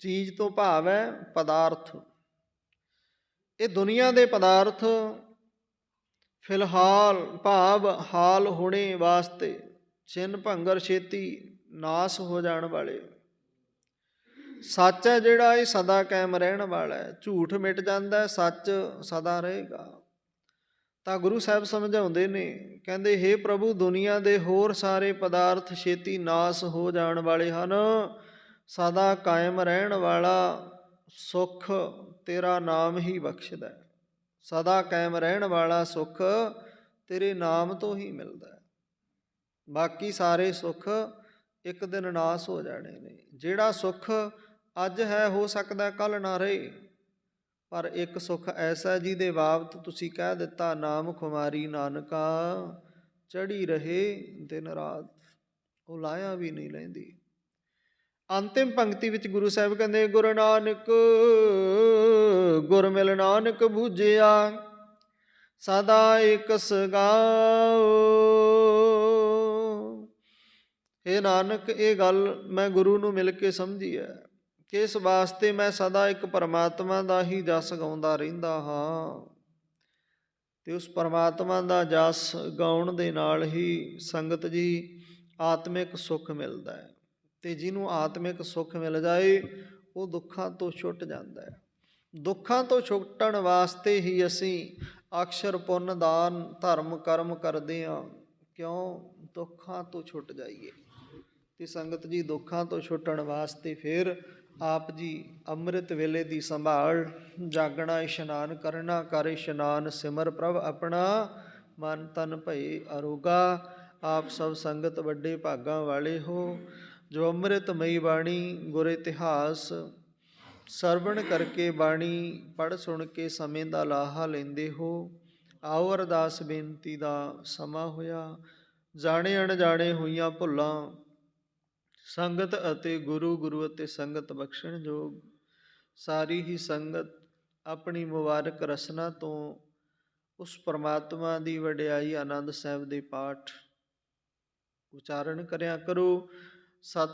ਚੀਜ਼ ਤੋਂ ਭਾਵ ਹੈ ਪਦਾਰਥ। ਇਹ ਦੁਨੀਆ ਦੇ ਪਦਾਰਥ ਫਿਲਹਾਲ ਭਾਵ ਹਾਲ ਹੋਣੇ ਵਾਸਤੇ, ਛਿਨ ਭੰਗਰ ਛੇਤੀ ਨਾਸ ਹੋ ਜਾਣ ਵਾਲੇ। ਸੱਚ ਹੈ ਜਿਹੜਾ, ਇਹ ਸਦਾ ਕਾਇਮ ਰਹਿਣ ਵਾਲਾ ਹੈ। ਝੂਠ ਮਿਟ ਜਾਂਦਾ, ਸੱਚ ਸਦਾ ਰਹੇਗਾ। ਤਾਂ ਗੁਰੂ ਸਾਹਿਬ ਸਮਝਾਉਂਦੇ ਨੇ, ਕਹਿੰਦੇ ਹੇ ਪ੍ਰਭੂ, ਦੁਨੀਆ ਦੇ ਹੋਰ ਸਾਰੇ ਪਦਾਰਥ ਛੇਤੀ ਨਾਸ ਹੋ ਜਾਣ ਵਾਲੇ ਹਨ, ਸਦਾ ਕਾਇਮ ਰਹਿਣ ਵਾਲਾ ਸੁੱਖ ਤੇਰਾ ਨਾਮ ਹੀ ਬਖਸ਼ਦਾ ਹੈ। ਸਦਾ ਕਾਇਮ ਰਹਿਣ ਵਾਲਾ ਸੁੱਖ ਤੇਰੇ ਨਾਮ ਤੋਂ ਹੀ ਮਿਲਦਾ ਹੈ। ਬਾਕੀ ਸਾਰੇ ਸੁੱਖ ਇੱਕ ਦਿਨ ਨਾਸ ਹੋ ਜਾਣੇ ਨੇ। ਜਿਹੜਾ ਸੁੱਖ ਅੱਜ ਹੈ, ਹੋ ਸਕਦਾ ਕੱਲ੍ਹ ਨਾ ਰਹੇ, ਪਰ ਇੱਕ ਸੁੱਖ ਐਸਾ ਜਿਹਦੇ ਬਾਬਤ ਤੁਸੀਂ ਕਹਿ ਦਿੱਤਾ, ਨਾਮ ਖੁਮਾਰੀ ਨਾਨਕਾ ਚੜ੍ਹੀ ਰਹੇ ਦਿਨ ਰਾਤ, ਉਹ ਲਾਇਆ ਵੀ ਨਹੀਂ ਲੈਂਦੀ। ਅੰਤਿਮ ਪੰਕਤੀ ਵਿੱਚ ਗੁਰੂ ਸਾਹਿਬ ਕਹਿੰਦੇ, ਗੁਰੂ ਨਾਨਕ ਗੁਰ ਮਿਲ ਨਾਨਕ ਬੂਝਿਆ, ਸਦਾ ਏਕਸ ਗਾਓ। ਹੇ ਨਾਨਕ, ਇਹ ਗੱਲ ਮੈਂ ਗੁਰੂ ਨੂੰ ਮਿਲ ਕੇ ਸਮਝੀ ਹੈ ਕਿ ਇਸ ਵਾਸਤੇ ਮੈਂ ਸਦਾ ਇੱਕ ਪਰਮਾਤਮਾ ਦਾ ਹੀ ਜਸ ਗਾਉਂਦਾ ਰਹਿੰਦਾ ਹਾਂ, ਅਤੇ ਉਸ ਪਰਮਾਤਮਾ ਦਾ ਜਸ ਗਾਉਣ ਦੇ ਨਾਲ ਹੀ ਸੰਗਤ ਜੀ ਆਤਮਿਕ ਸੁੱਖ ਮਿਲਦਾ ਹੈ। ਅਤੇ ਜਿਹਨੂੰ ਆਤਮਿਕ ਸੁੱਖ ਮਿਲ ਜਾਏ ਉਹ ਦੁੱਖਾਂ ਤੋਂ ਛੁੱਟ ਜਾਂਦਾ ਹੈ। ਦੁੱਖਾਂ ਤੋਂ ਛੁੱਟਣ ਵਾਸਤੇ ਹੀ ਅਸੀਂ ਅਕਸ਼ਰ ਪੁੰਨ ਦਾਨ ਧਰਮ ਕਰਮ ਕਰਦੇ ਹਾਂ, ਕਿਉਂ? ਦੁੱਖਾਂ ਤੋਂ ਛੁੱਟ ਜਾਈਏ। ਅਤੇ ਸੰਗਤ ਜੀ ਦੁੱਖਾਂ ਤੋਂ ਛੁੱਟਣ ਵਾਸਤੇ ਫਿਰ ਆਪ ਜੀ ਅੰਮ੍ਰਿਤ ਵੇਲੇ ਦੀ ਸੰਭਾਲ, ਜਾਗਣਾ ਇਸ਼ਨਾਨ ਕਰਨਾ, ਕਰ ਇਸ਼ਨਾਨ ਸਿਮਰ ਪ੍ਰਭ ਆਪਣਾ, ਮਨ ਤਨ ਭਏ ਅਰੋਗਾ। ਆਪ ਸਭ ਸੰਗਤ ਵੱਡੇ ਭਾਗਾਂ ਵਾਲੇ ਹੋ, ਜੋ ਅੰਮ੍ਰਿਤਮਈ ਬਾਣੀ ਗੁਰ ਇਤਿਹਾਸ ਸਰਵਣ ਕਰਕੇ, ਬਾਣੀ ਪੜ੍ਹ ਸੁਣ ਕੇ ਸਮੇਂ ਦਾ ਲਾਹਾ ਲੈਂਦੇ ਹੋ। ਆਓ ਅਰਦਾਸ ਬੇਨਤੀ ਦਾ ਸਮਾਂ ਹੋਇਆ। ਜਾਣੇ ਅਣਜਾਣੇ ਹੋਈਆਂ ਭੁੱਲਾਂ ਸੰਗਤ ਅਤੇ ਗੁਰੂ, ਗੁਰੂ ਅਤੇ ਸੰਗਤ ਬਖਸ਼ਣ ਯੋਗ ਸਾਰੀ ਹੀ ਸੰਗਤ ਆਪਣੀ ਮੁਬਾਰਕ ਰਸਨਾ ਤੋਂ ਉਸ ਪਰਮਾਤਮਾ ਦੀ ਵਡਿਆਈ ਆਨੰਦ ਸਾਹਿਬ ਦੇ ਪਾਠ ਉਚਾਰਨ ਕਰਿਆ ਕਰੋ। ਸਤਿ